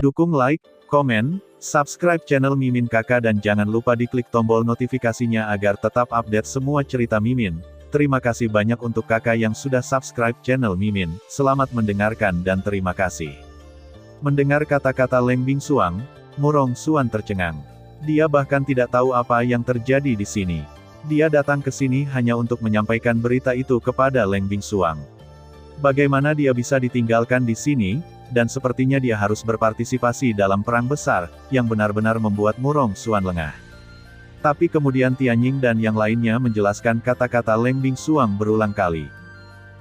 Dukung like, komen, subscribe channel Mimin Kakak dan jangan lupa diklik tombol notifikasinya agar tetap update semua cerita Mimin. Terima kasih banyak untuk kakak yang sudah subscribe channel Mimin. Selamat mendengarkan dan terima kasih. Mendengar kata-kata Leng Bingsuang, Murong Xuan tercengang. Dia bahkan tidak tahu apa yang terjadi di sini. Dia datang ke sini hanya untuk menyampaikan berita itu kepada Leng Bingsuang. Bagaimana dia bisa ditinggalkan di sini, dan sepertinya dia harus berpartisipasi dalam perang besar, yang benar-benar membuat Murong Xuan lengah. Tapi kemudian Tianying dan yang lainnya menjelaskan kata-kata Leng Bingsuang berulang kali.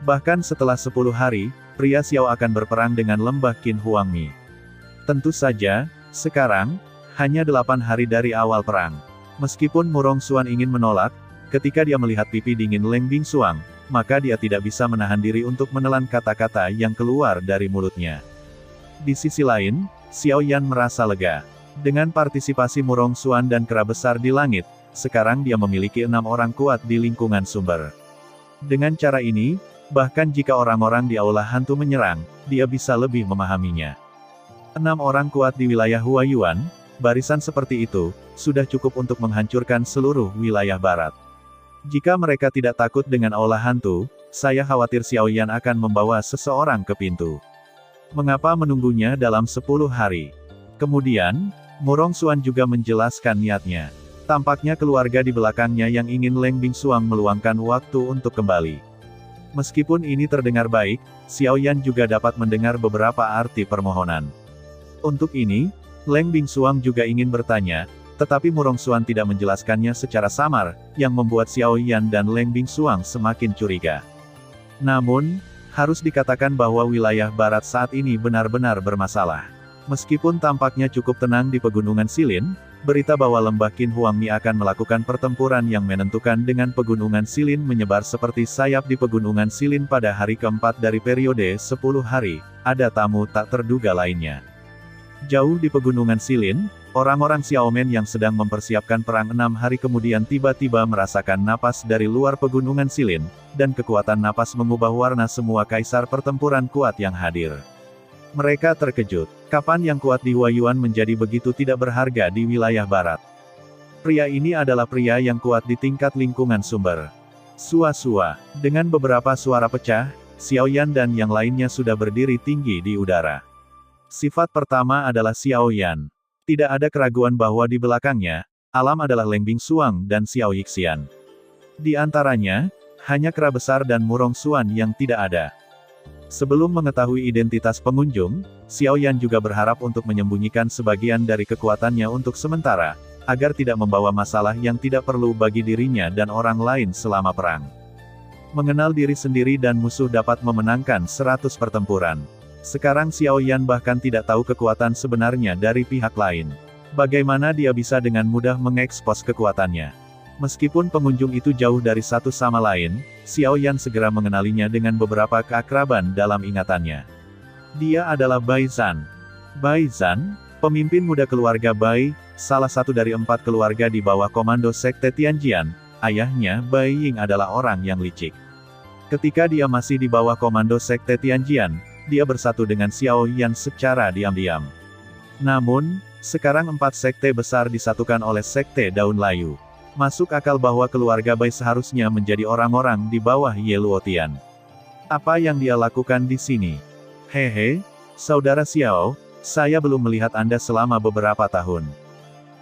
Bahkan setelah 10 hari, pria Xiao akan berperang dengan lembah Qin Huangmi. Tentu saja, sekarang, hanya 8 hari dari awal perang. Meskipun Murong Xuan ingin menolak, ketika dia melihat pipi dingin Leng Bingsuang, maka dia tidak bisa menahan diri untuk menelan kata-kata yang keluar dari mulutnya. Di sisi lain, Xiao Yan merasa lega. Dengan partisipasi Murong Xuan dan kera besar di langit, sekarang dia memiliki 6 orang kuat di lingkungan sumber. Dengan cara ini, bahkan jika orang-orang di aula hantu menyerang, dia bisa lebih memahaminya. 6 orang kuat di wilayah Huayuan, barisan seperti itu, sudah cukup untuk menghancurkan seluruh wilayah barat. Jika mereka tidak takut dengan aula hantu, saya khawatir Xiao Yan akan membawa seseorang ke pintu. Mengapa menunggunya dalam 10 hari? Kemudian, Murong Xuan juga menjelaskan niatnya. Tampaknya keluarga di belakangnya yang ingin Leng Bingsuang meluangkan waktu untuk kembali. Meskipun ini terdengar baik, Xiao Yan juga dapat mendengar beberapa arti permohonan. Untuk ini, Leng Bingsuang juga ingin bertanya, tetapi Murong Xuan tidak menjelaskannya secara samar, yang membuat Xiao Yan dan Leng Bingsuang semakin curiga. Namun, harus dikatakan bahwa wilayah barat saat ini benar-benar bermasalah. Meskipun tampaknya cukup tenang di Pegunungan Silin, berita bahwa lembah Qin Huangmi akan melakukan pertempuran yang menentukan dengan Pegunungan Silin menyebar seperti sayap di Pegunungan Silin pada hari keempat dari periode 10 hari, ada tamu tak terduga lainnya. Jauh di Pegunungan Silin, orang-orang Xiaomen yang sedang mempersiapkan perang 6 hari kemudian tiba-tiba merasakan napas dari luar Pegunungan Silin, dan kekuatan napas mengubah warna semua kaisar pertempuran kuat yang hadir. Mereka terkejut, kapan yang kuat di Huayuan menjadi begitu tidak berharga di wilayah barat. Pria ini adalah pria yang kuat di tingkat lingkungan sumber. Sua-sua, dengan beberapa suara pecah, Xiao Yan dan yang lainnya sudah berdiri tinggi di udara. Sifat pertama adalah Xiao Yan. Tidak ada keraguan bahwa di belakangnya, alam adalah Leng Bingsuang dan Xiao Yixian. Di antaranya, hanya kera besar dan Murong Xuan yang tidak ada. Sebelum mengetahui identitas pengunjung, Xiao Yan juga berharap untuk menyembunyikan sebagian dari kekuatannya untuk sementara, agar tidak membawa masalah yang tidak perlu bagi dirinya dan orang lain selama perang. Mengenal diri sendiri dan musuh dapat memenangkan 100 pertempuran. Sekarang Xiao Yan bahkan tidak tahu kekuatan sebenarnya dari pihak lain. Bagaimana dia bisa dengan mudah mengekspos kekuatannya? Meskipun pengunjung itu jauh dari satu sama lain, Xiao Yan segera mengenalinya dengan beberapa keakraban dalam ingatannya. Dia adalah Bai Zhan. Bai Zhan, pemimpin muda keluarga Bai, salah satu dari 4 keluarga di bawah komando Sekte Tianjian. Ayahnya, Bai Ying adalah orang yang licik. Ketika dia masih di bawah komando Sekte Tianjian, dia bersatu dengan Xiao Yan secara diam-diam. Namun, sekarang 4 sekte besar disatukan oleh Sekte Daun Layu. Masuk akal bahwa keluarga Bai seharusnya menjadi orang-orang di bawah Ye Luotian. Apa yang dia lakukan di sini? Hehe, saudara Xiao, saya belum melihat Anda selama beberapa tahun.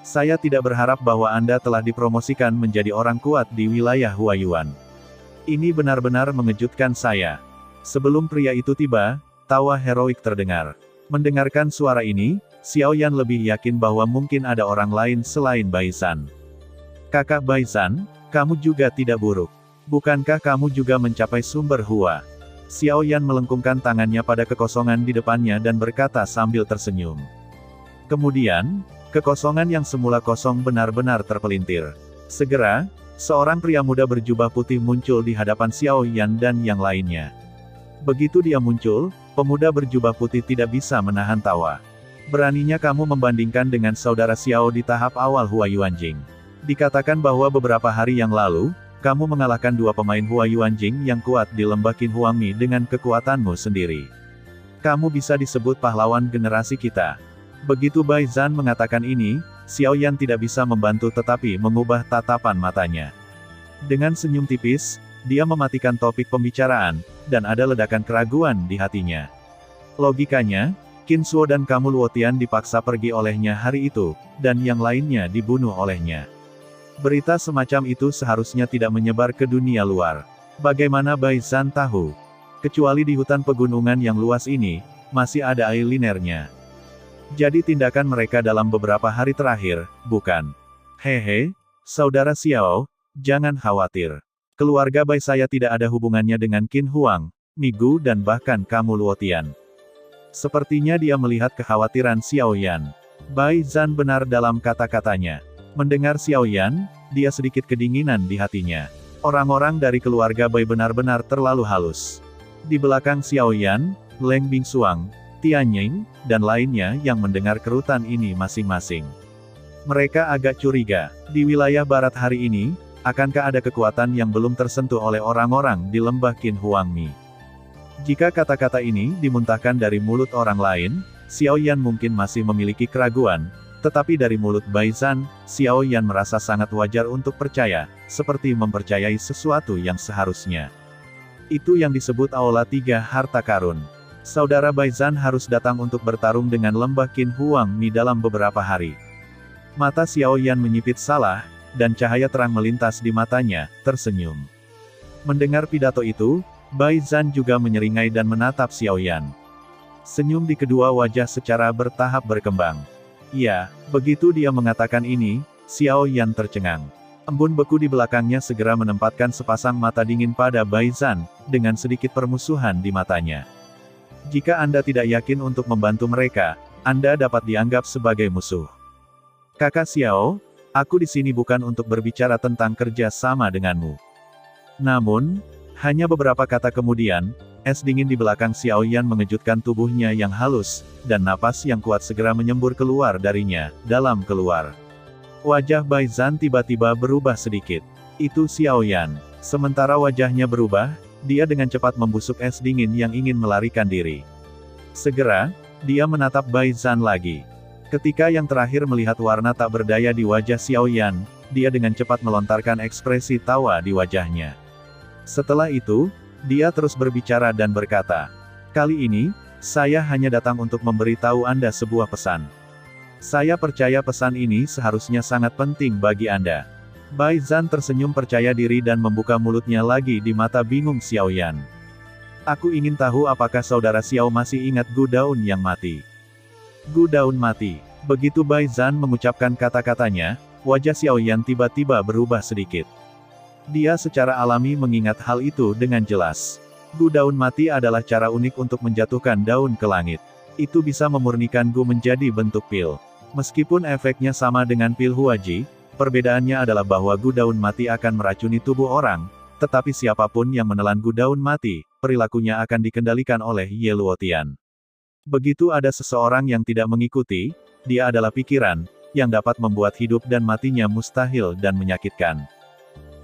Saya tidak berharap bahwa Anda telah dipromosikan menjadi orang kuat di wilayah Huayuan. Ini benar-benar mengejutkan saya. Sebelum pria itu tiba, tawa heroik terdengar. Mendengarkan suara ini, Xiao Yan lebih yakin bahwa mungkin ada orang lain selain Bai Zhan. Kakak Bai Zhan, kamu juga tidak buruk. Bukankah kamu juga mencapai sumber Hua? Xiao Yan melengkungkan tangannya pada kekosongan di depannya dan berkata sambil tersenyum. Kemudian, kekosongan yang semula kosong benar-benar terpelintir. Segera, seorang pria muda berjubah putih muncul di hadapan Xiao Yan dan yang lainnya. Begitu dia muncul, pemuda berjubah putih tidak bisa menahan tawa. Beraninya kamu membandingkan dengan saudara Xiao di tahap awal Huayuanjing. Dikatakan bahwa beberapa hari yang lalu, kamu mengalahkan 2 pemain Huayuanjing yang kuat di lembah Qin Huangmi dengan kekuatanmu sendiri. Kamu bisa disebut pahlawan generasi kita. Begitu Bai Zhan mengatakan ini, Xiao Yan tidak bisa membantu tetapi mengubah tatapan matanya. Dengan senyum tipis, dia mematikan topik pembicaraan, dan ada ledakan keraguan di hatinya. Logikanya, Qin Shuo dan Kamu Luotian dipaksa pergi olehnya hari itu, dan yang lainnya dibunuh olehnya. Berita semacam itu seharusnya tidak menyebar ke dunia luar. Bagaimana Bai Zhan tahu? Kecuali di hutan pegunungan yang luas ini, masih ada air linernya. Jadi tindakan mereka dalam beberapa hari terakhir, bukan? Hehe, saudara Xiao, jangan khawatir. Keluarga Bai saya tidak ada hubungannya dengan Qin Huang, Mi Gu dan bahkan Kamu Luotian. Sepertinya dia melihat kekhawatiran Xiao Yan. Bai Zhan benar dalam kata-katanya. Mendengar Xiao Yan, dia sedikit kedinginan di hatinya. Orang-orang dari keluarga Bai benar-benar terlalu halus. Di belakang Xiao Yan, Leng Bingsuang, Tianying, dan lainnya yang mendengar kerutan ini masing-masing. Mereka agak curiga, di wilayah barat hari ini, akankah ada kekuatan yang belum tersentuh oleh orang-orang di lembah Qin Huang Mi? Jika kata-kata ini dimuntahkan dari mulut orang lain, Xiao Yan mungkin masih memiliki keraguan, tetapi dari mulut Bai Zhan, Xiao Yan merasa sangat wajar untuk percaya, seperti mempercayai sesuatu yang seharusnya. Itu yang disebut Aula 3 Harta Karun. Saudara Bai Zhan harus datang untuk bertarung dengan lembah Qin Huang Mi dalam beberapa hari. Mata Xiao Yan menyipit salah, dan cahaya terang melintas di matanya, tersenyum. Mendengar pidato itu, Bai Zhan juga menyeringai dan menatap Xiao Yan. Senyum di kedua wajah secara bertahap berkembang. Ya, begitu dia mengatakan ini, Xiao Yan tercengang. Embun beku di belakangnya segera menempatkan sepasang mata dingin pada Bai Zhan, dengan sedikit permusuhan di matanya. Jika Anda tidak yakin untuk membantu mereka, Anda dapat dianggap sebagai musuh. Kakak Xiao, aku di sini bukan untuk berbicara tentang kerja sama denganmu. Namun, hanya beberapa kata kemudian, es dingin di belakang Xiao Yan mengejutkan tubuhnya yang halus, dan napas yang kuat segera menyembur keluar darinya, dalam keluar. Wajah Bai Zhan tiba-tiba berubah sedikit. Itu Xiao Yan. Sementara wajahnya berubah, dia dengan cepat membusuk es dingin yang ingin melarikan diri. Segera, dia menatap Bai Zhan lagi. Ketika yang terakhir melihat warna tak berdaya di wajah Xiao Yan, dia dengan cepat melontarkan ekspresi tawa di wajahnya. Setelah itu, dia terus berbicara dan berkata, "Kali ini, saya hanya datang untuk memberitahu Anda sebuah pesan. Saya percaya pesan ini seharusnya sangat penting bagi Anda." Bai Zhan tersenyum percaya diri dan membuka mulutnya lagi di mata bingung Xiao Yan. "Aku ingin tahu apakah saudara Xiao masih ingat Gu Daun yang mati?" Gu Daun mati. Begitu Bai Zhan mengucapkan kata-katanya, wajah Xiao Yan tiba-tiba berubah sedikit. Dia secara alami mengingat hal itu dengan jelas. Gu Daun mati adalah cara unik untuk menjatuhkan daun ke langit. Itu bisa memurnikan Gu menjadi bentuk pil. Meskipun efeknya sama dengan pil Huaji, perbedaannya adalah bahwa Gu Daun mati akan meracuni tubuh orang, tetapi siapapun yang menelan Gu Daun mati, perilakunya akan dikendalikan oleh Ye Luotian. Begitu ada seseorang yang tidak mengikuti, dia adalah pikiran, yang dapat membuat hidup dan matinya mustahil dan menyakitkan.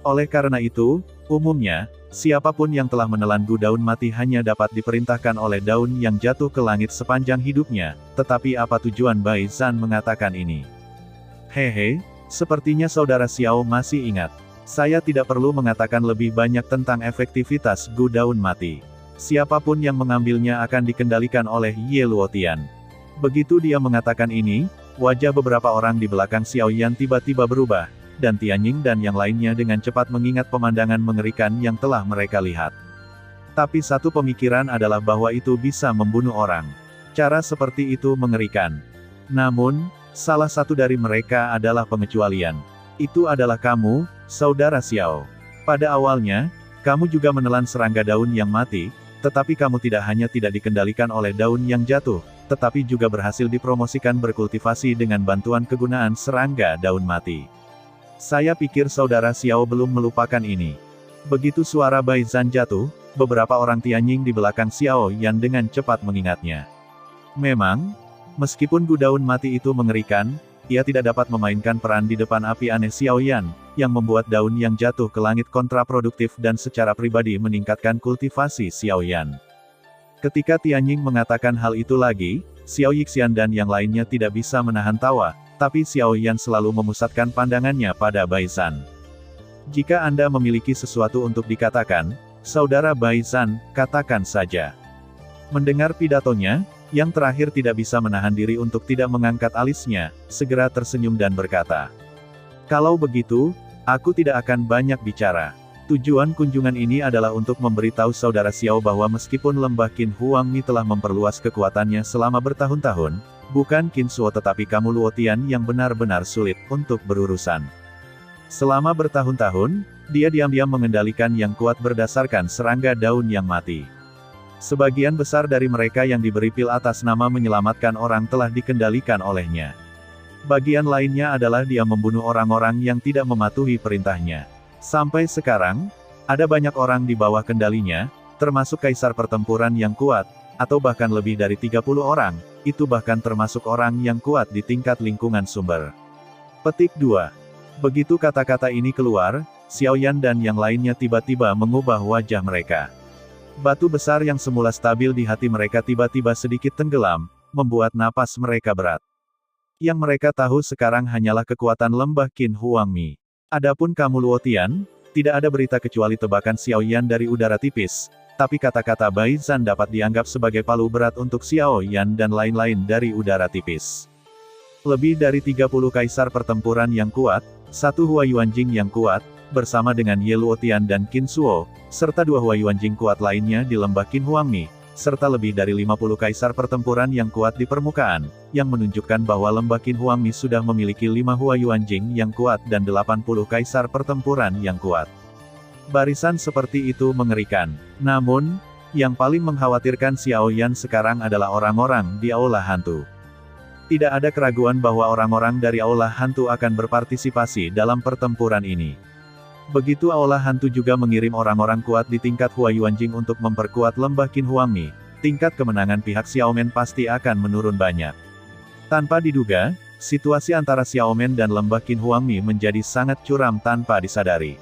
Oleh karena itu, umumnya, siapapun yang telah menelan Gu Daun mati hanya dapat diperintahkan oleh daun yang jatuh ke langit sepanjang hidupnya, tetapi apa tujuan Bai Zhan mengatakan ini? Hehe, sepertinya saudara Xiao masih ingat. Saya tidak perlu mengatakan lebih banyak tentang efektivitas Gu Daun mati. Siapapun yang mengambilnya akan dikendalikan oleh Ye Luotian. Begitu dia mengatakan ini, wajah beberapa orang di belakang Xiao Yan tiba-tiba berubah, dan Tianying dan yang lainnya dengan cepat mengingat pemandangan mengerikan yang telah mereka lihat. Tapi satu pemikiran adalah bahwa itu bisa membunuh orang. Cara seperti itu mengerikan. Namun, salah satu dari mereka adalah pengecualian. Itu adalah kamu, saudara Xiao. Pada awalnya, kamu juga menelan serangga daun yang mati, tetapi kamu tidak hanya tidak dikendalikan oleh daun yang jatuh, tetapi juga berhasil dipromosikan berkultivasi dengan bantuan kegunaan serangga daun mati. Saya pikir saudara Xiao belum melupakan ini. Begitu suara Bai Zhan jatuh, beberapa orang Tianying di belakang Xiao Yan dengan cepat mengingatnya. Memang, meskipun Gu Daun mati itu mengerikan, ia tidak dapat memainkan peran di depan api aneh Xiao Yan, yang membuat daun yang jatuh ke langit kontraproduktif dan secara pribadi meningkatkan kultivasi Xiao Yan. Ketika Tianying mengatakan hal itu lagi, Xiao Yixian dan yang lainnya tidak bisa menahan tawa, tapi Xiao Yan selalu memusatkan pandangannya pada Bai Zhan. Jika Anda memiliki sesuatu untuk dikatakan, Saudara Bai Zhan, katakan saja. Mendengar pidatonya, yang terakhir tidak bisa menahan diri untuk tidak mengangkat alisnya, segera tersenyum dan berkata, "Kalau begitu, aku tidak akan banyak bicara. Tujuan kunjungan ini adalah untuk memberitahu Saudara Xiao bahwa meskipun lembah Qin Huangmi telah memperluas kekuatannya selama bertahun-tahun, bukan Qin Shuo tetapi kamu Luotian yang benar-benar sulit untuk berurusan. Selama bertahun-tahun, dia diam-diam mengendalikan yang kuat berdasarkan serangga daun yang mati. Sebagian besar dari mereka yang diberi pil atas nama menyelamatkan orang telah dikendalikan olehnya. Bagian lainnya adalah dia membunuh orang-orang yang tidak mematuhi perintahnya. Sampai sekarang, ada banyak orang di bawah kendalinya, termasuk kaisar pertempuran yang kuat, atau bahkan lebih dari 30 orang, itu bahkan termasuk orang yang kuat di tingkat lingkungan sumber." Petik 2. Begitu kata-kata ini keluar, Xiao Yan dan yang lainnya tiba-tiba mengubah wajah mereka. Batu besar yang semula stabil di hati mereka tiba-tiba sedikit tenggelam, membuat napas mereka berat. Yang mereka tahu sekarang hanyalah kekuatan lembah Qin Huangmi. Adapun kamu Luotian, tidak ada berita kecuali tebakan Xiao Yan dari udara tipis, tapi kata-kata Bai Zhan dapat dianggap sebagai palu berat untuk Xiao Yan dan lain-lain dari udara tipis. Lebih dari 30 kaisar pertempuran yang kuat, 1 Huayuanjing yang kuat, bersama dengan Ye Luotian dan Qin Shuo, serta 2 Huayuanjing kuat lainnya di lembah Qin Huangmi, serta lebih dari 50 kaisar pertempuran yang kuat di permukaan, yang menunjukkan bahwa lembah Qin Huangmi sudah memiliki 5 Huayuanjing yang kuat dan 80 kaisar pertempuran yang kuat. Barisan seperti itu mengerikan. Namun, yang paling mengkhawatirkan Xiao Yan sekarang adalah orang-orang di Aula Hantu. Tidak ada keraguan bahwa orang-orang dari Aula Hantu akan berpartisipasi dalam pertempuran ini. Begitu Aula Hantu juga mengirim orang-orang kuat di tingkat Huayuanjing untuk memperkuat lembah Qin Huangmi, tingkat kemenangan pihak Xiaomen pasti akan menurun banyak. Tanpa diduga, situasi antara Xiaomen dan lembah Qin Huangmi menjadi sangat curam tanpa disadari.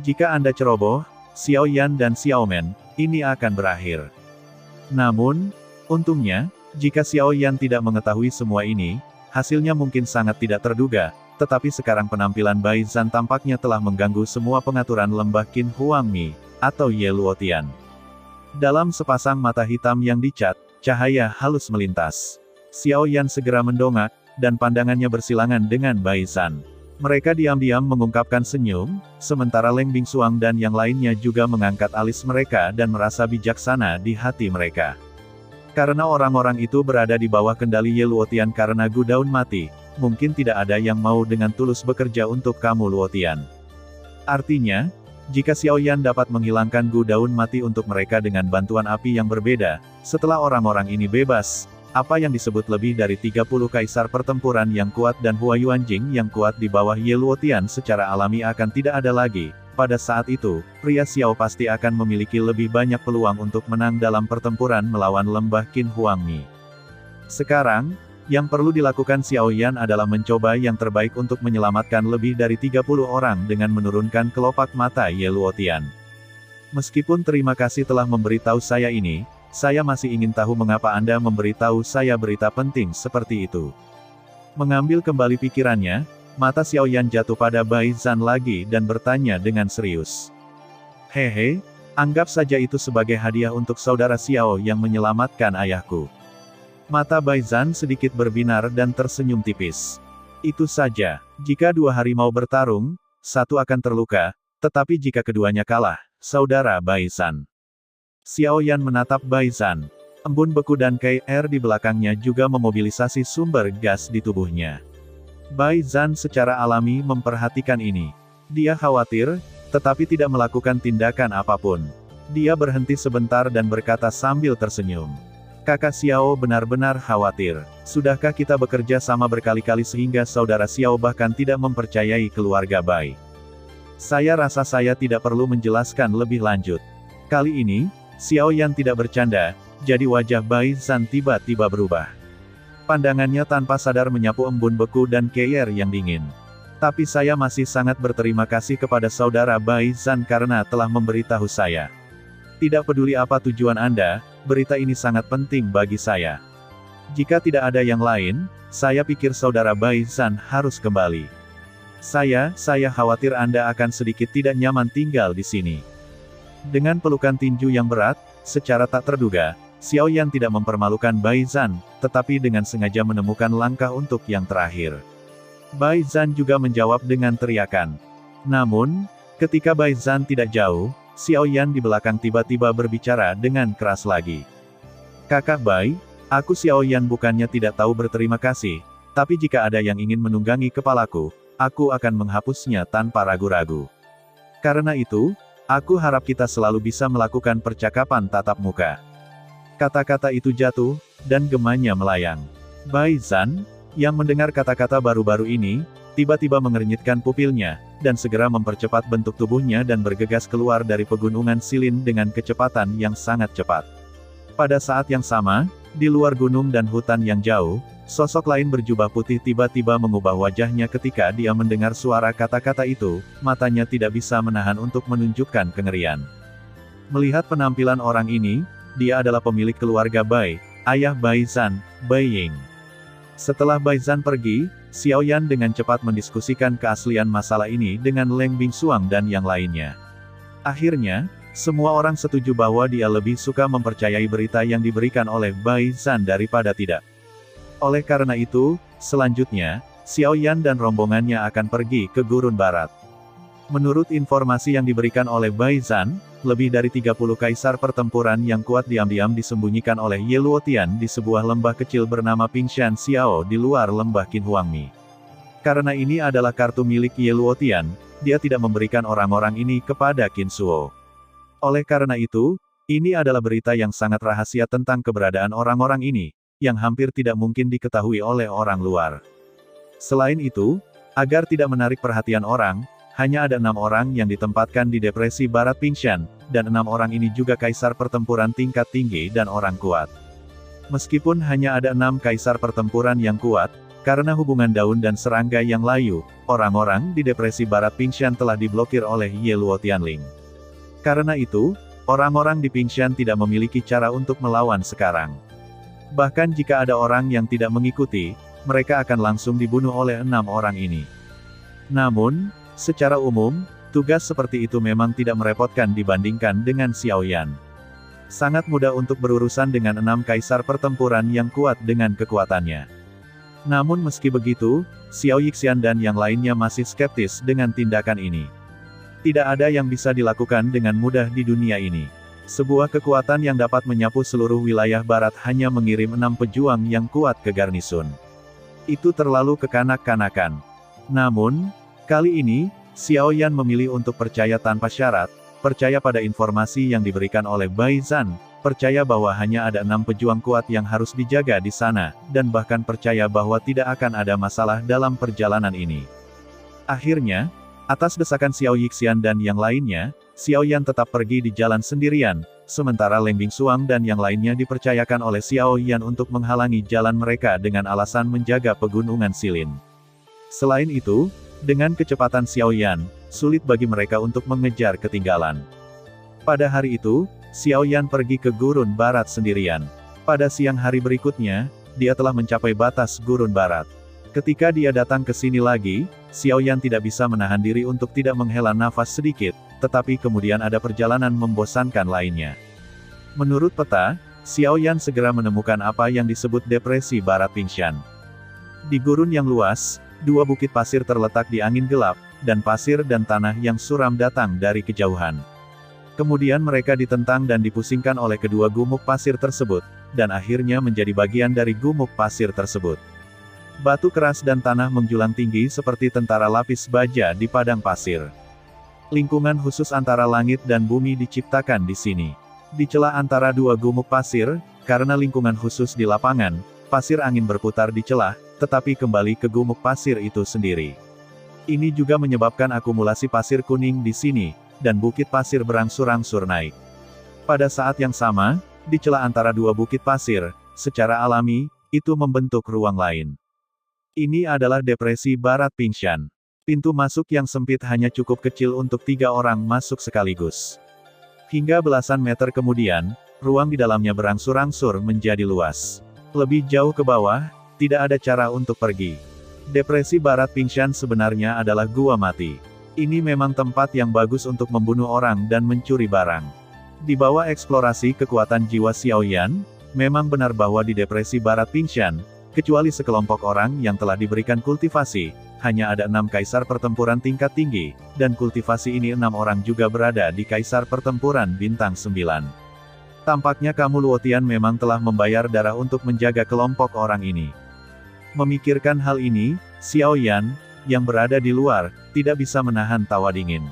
Jika Anda ceroboh, Xiao Yan dan Xiaomen, ini akan berakhir. Namun, untungnya, jika Xiao Yan tidak mengetahui semua ini, hasilnya mungkin sangat tidak terduga. Tetapi sekarang penampilan Bai Zhan tampaknya telah mengganggu semua pengaturan lembah Qin Huangmi, atau Ye Luotian. Dalam sepasang mata hitam yang dicat, cahaya halus melintas. Xiao Yan segera mendongak, dan pandangannya bersilangan dengan Bai Zhan. Mereka diam-diam mengungkapkan senyum, sementara Leng Bingsuang dan yang lainnya juga mengangkat alis mereka dan merasa bijaksana di hati mereka. Karena orang-orang itu berada di bawah kendali Ye Luotian karena Gu Daun mati, mungkin tidak ada yang mau dengan tulus bekerja untuk kamu Luotian. Artinya, jika Xiao Yan dapat menghilangkan Gu Daun mati untuk mereka dengan bantuan api yang berbeda, setelah orang-orang ini bebas, apa yang disebut lebih dari 30 kaisar pertempuran yang kuat dan Huayuanjing yang kuat di bawah Ye Luotian secara alami akan tidak ada lagi. Pada saat itu, pria Xiao pasti akan memiliki lebih banyak peluang untuk menang dalam pertempuran melawan lembah Qin Huangmi. Sekarang, yang perlu dilakukan Xiao Yan adalah mencoba yang terbaik untuk menyelamatkan lebih dari 30 orang dengan menurunkan kelopak mata Ye Luotian. Meskipun terima kasih telah memberitahu saya ini, saya masih ingin tahu mengapa Anda memberitahu saya berita penting seperti itu. Mengambil kembali pikirannya, mata Xiao Yan jatuh pada Bai Zhan lagi dan bertanya dengan serius. "Hehe, anggap saja itu sebagai hadiah untuk saudara Xiao yang menyelamatkan ayahku." Mata Bai Zhan sedikit berbinar dan tersenyum tipis. "Itu saja, jika 2 harimau bertarung, satu akan terluka, tetapi jika keduanya kalah, saudara Bai Zhan." Xiao Yan menatap Bai Zhan. Embun beku dan KR di belakangnya juga memobilisasi sumber gas di tubuhnya. Bai Zhan secara alami memperhatikan ini. Dia khawatir, tetapi tidak melakukan tindakan apapun. Dia berhenti sebentar dan berkata sambil tersenyum. "Kakak Xiao benar-benar khawatir. Sudahkah kita bekerja sama berkali-kali sehingga saudara Xiao bahkan tidak mempercayai keluarga Bai? Saya rasa saya tidak perlu menjelaskan lebih lanjut." Kali ini, Xiao Yan tidak bercanda, jadi wajah Bai Zhan tiba-tiba berubah. Pandangannya tanpa sadar menyapu embun beku dan KR yang dingin. "Tapi saya masih sangat berterima kasih kepada saudara Bai Zhan karena telah memberitahu saya. Tidak peduli apa tujuan Anda, berita ini sangat penting bagi saya." Jika tidak ada yang lain, saya pikir saudara Bai Zhan harus kembali. Saya khawatir Anda akan sedikit tidak nyaman tinggal di sini. Dengan pelukan tinju yang berat, secara tak terduga, Xiao Yan tidak mempermalukan Bai Zhan, tetapi dengan sengaja menemukan langkah untuk yang terakhir. Bai Zhan juga menjawab dengan teriakan. Namun, ketika Bai Zhan tidak jauh, Xiao Yan di belakang tiba-tiba berbicara dengan keras lagi. Kakak Bai, aku Xiao Yan bukannya tidak tahu berterima kasih, tapi jika ada yang ingin menunggangi kepalaku, aku akan menghapusnya tanpa ragu-ragu. Karena itu, aku harap kita selalu bisa melakukan percakapan tatap muka. Kata-kata itu jatuh, dan gemanya melayang. Bai Zhan, yang mendengar kata-kata baru-baru ini, tiba-tiba mengernyitkan pupilnya, dan segera mempercepat bentuk tubuhnya dan bergegas keluar dari pegunungan Silin dengan kecepatan yang sangat cepat. Pada saat yang sama, di luar gunung dan hutan yang jauh, sosok lain berjubah putih tiba-tiba mengubah wajahnya ketika dia mendengar suara kata-kata itu, matanya tidak bisa menahan untuk menunjukkan kengerian. Melihat penampilan orang ini, dia adalah pemilik keluarga Bai, ayah Bai Zhan, Bai Ying. Setelah Bai Zhan pergi, Xiao Yan dengan cepat mendiskusikan keaslian masalah ini dengan Leng Bingsuang dan yang lainnya. Akhirnya, semua orang setuju bahwa dia lebih suka mempercayai berita yang diberikan oleh Bai Zhan daripada tidak. Oleh karena itu, selanjutnya, Xiao Yan dan rombongannya akan pergi ke Gurun Barat. Menurut informasi yang diberikan oleh Bai Zhan, lebih dari 30 kaisar pertempuran yang kuat diam-diam disembunyikan oleh Ye Luotian di sebuah lembah kecil bernama Pingshan Xiao di luar lembah Qinhuangmi. Karena ini adalah kartu milik Ye Luotian, dia tidak memberikan orang-orang ini kepada Qin Shuo. Oleh karena itu, ini adalah berita yang sangat rahasia tentang keberadaan orang-orang ini, yang hampir tidak mungkin diketahui oleh orang luar. Selain itu, agar tidak menarik perhatian orang, hanya ada 6 orang yang ditempatkan di depresi barat Pingshan, dan 6 orang ini juga kaisar pertempuran tingkat tinggi dan orang kuat. Meskipun hanya ada 6 kaisar pertempuran yang kuat, karena hubungan daun dan serangga yang layu, orang-orang di depresi barat Pingshan telah diblokir oleh Ye Luotianling. Karena itu, orang-orang di Pingshan tidak memiliki cara untuk melawan sekarang. Bahkan jika ada orang yang tidak mengikuti, mereka akan langsung dibunuh oleh 6 orang ini. Namun, secara umum, tugas seperti itu memang tidak merepotkan dibandingkan dengan Xiao Yan. Sangat mudah untuk berurusan dengan 6 kaisar pertempuran yang kuat dengan kekuatannya. Namun meski begitu, Xiao Yixian dan yang lainnya masih skeptis dengan tindakan ini. Tidak ada yang bisa dilakukan dengan mudah di dunia ini. Sebuah kekuatan yang dapat menyapu seluruh wilayah barat hanya mengirim 6 pejuang yang kuat ke garnisun. Itu terlalu kekanak-kanakan. Namun, kali ini, Xiao Yan memilih untuk percaya tanpa syarat, percaya pada informasi yang diberikan oleh Bai Zhan, percaya bahwa hanya ada 6 pejuang kuat yang harus dijaga di sana, dan bahkan percaya bahwa tidak akan ada masalah dalam perjalanan ini. Akhirnya, atas desakan Xiao Yixian dan yang lainnya, Xiao Yan tetap pergi di jalan sendirian, sementara Leng Bingsuang dan yang lainnya dipercayakan oleh Xiao Yan untuk menghalangi jalan mereka dengan alasan menjaga pegunungan Silin. Selain itu, dengan kecepatan Xiao Yan, sulit bagi mereka untuk mengejar ketinggalan. Pada hari itu, Xiao Yan pergi ke Gurun Barat sendirian. Pada siang hari berikutnya, dia telah mencapai batas Gurun Barat. Ketika dia datang ke sini lagi, Xiao Yan tidak bisa menahan diri untuk tidak menghela nafas sedikit, tetapi kemudian ada perjalanan membosankan lainnya. Menurut peta, Xiao Yan segera menemukan apa yang disebut depresi barat Pingshan. Di gurun yang luas, 2 bukit pasir terletak di angin gelap, dan pasir dan tanah yang suram datang dari kejauhan. Kemudian mereka ditentang dan dipusingkan oleh kedua gumuk pasir tersebut, dan akhirnya menjadi bagian dari gumuk pasir tersebut. Batu keras dan tanah menjulang tinggi seperti tentara lapis baja di padang pasir. Lingkungan khusus antara langit dan bumi diciptakan di sini. Di celah antara 2 gumuk pasir, karena lingkungan khusus di lapangan, pasir angin berputar di celah, tetapi kembali ke gumuk pasir itu sendiri. Ini juga menyebabkan akumulasi pasir kuning di sini, dan bukit pasir berangsur-angsur naik. Pada saat yang sama, di celah antara 2 bukit pasir, secara alami, itu membentuk ruang lain. Ini adalah depresi barat Pingshan. Pintu masuk yang sempit hanya cukup kecil untuk 3 orang masuk sekaligus. Hingga belasan meter kemudian, ruang di dalamnya berangsur-angsur menjadi luas. Lebih jauh ke bawah, tidak ada cara untuk pergi. Depresi Barat Pingshan sebenarnya adalah gua mati. Ini memang tempat yang bagus untuk membunuh orang dan mencuri barang. Di bawah eksplorasi kekuatan jiwa Xiaoyan, memang benar bahwa di Depresi Barat Pingshan, kecuali sekelompok orang yang telah diberikan kultivasi, hanya ada 6 kaisar pertempuran tingkat tinggi, dan kultivasi ini 6 orang juga berada di kaisar pertempuran bintang 9. Tampaknya kamu Luotian memang telah membayar darah untuk menjaga kelompok orang ini. Memikirkan hal ini, Xiaoyan, yang berada di luar, tidak bisa menahan tawa dingin.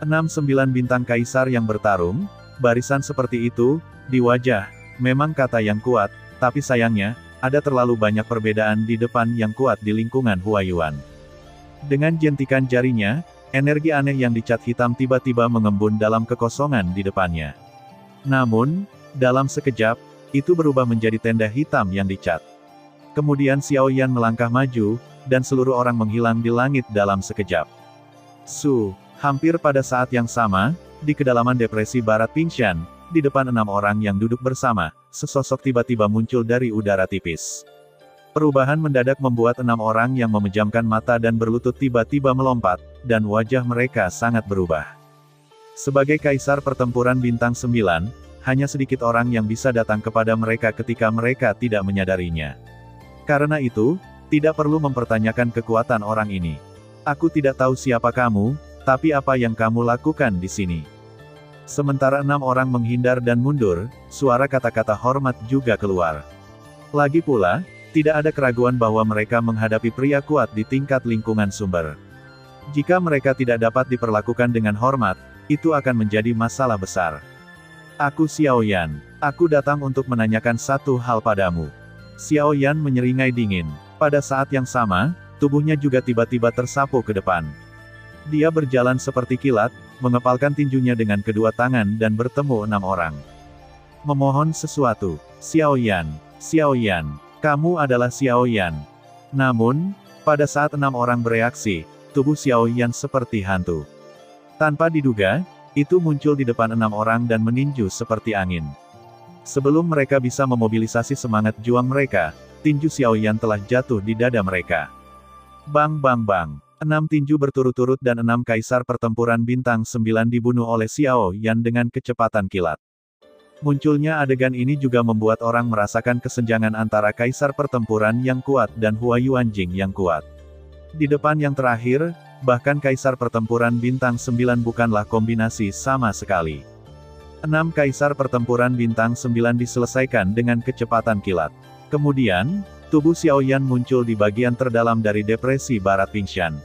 6-9 bintang kaisar yang bertarung, barisan seperti itu, di wajah, memang kata yang kuat, tapi sayangnya, ada terlalu banyak perbedaan di depan yang kuat di lingkungan Huayuan. Dengan jentikan jarinya, energi aneh yang dicat hitam tiba-tiba mengembun dalam kekosongan di depannya. Namun, dalam sekejap, itu berubah menjadi tenda hitam yang dicat. Kemudian Xiaoyan melangkah maju, dan seluruh orang menghilang di langit dalam sekejap. Hampir pada saat yang sama, di kedalaman Depresi Barat Pingshan, di depan 6 orang yang duduk bersama, sesosok tiba-tiba muncul dari udara tipis. Perubahan mendadak membuat 6 orang yang memejamkan mata dan berlutut tiba-tiba melompat, dan wajah mereka sangat berubah. Sebagai kaisar pertempuran bintang 9, hanya sedikit orang yang bisa datang kepada mereka ketika mereka tidak menyadarinya. Karena itu, tidak perlu mempertanyakan kekuatan orang ini. Aku tidak tahu siapa kamu, tapi apa yang kamu lakukan di sini? Sementara 6 orang menghindar dan mundur, suara kata-kata hormat juga keluar. Lagi pula, tidak ada keraguan bahwa mereka menghadapi pria kuat di tingkat lingkungan sumber. Jika mereka tidak dapat diperlakukan dengan hormat, itu akan menjadi masalah besar. Aku Xiaoyan. Aku datang untuk menanyakan satu hal padamu. Xiaoyan menyeringai dingin. Pada saat yang sama, tubuhnya juga tiba-tiba tersapu ke depan. Dia berjalan seperti kilat, mengepalkan tinjunya dengan kedua tangan dan bertemu 6 orang. Memohon sesuatu. Xiaoyan, kamu adalah Xiaoyan. Namun, pada saat 6 orang bereaksi, tubuh Xiaoyan seperti hantu. Tanpa diduga, itu muncul di depan 6 orang dan meninju seperti angin. Sebelum mereka bisa memobilisasi semangat juang mereka, tinju Xiaoyan telah jatuh di dada mereka. Bang bang bang. 6 tinju berturut-turut dan 6 kaisar pertempuran bintang 9 dibunuh oleh Xiaoyan dengan kecepatan kilat. Munculnya adegan ini juga membuat orang merasakan kesenjangan antara kaisar pertempuran yang kuat dan Huayuan Jing yang kuat. Di depan yang terakhir, bahkan kaisar pertempuran bintang 9 bukanlah kombinasi sama sekali. 6 kaisar pertempuran bintang 9 diselesaikan dengan kecepatan kilat. Kemudian, tubuh Xiaoyan muncul di bagian terdalam dari Depresi Barat Pingshan.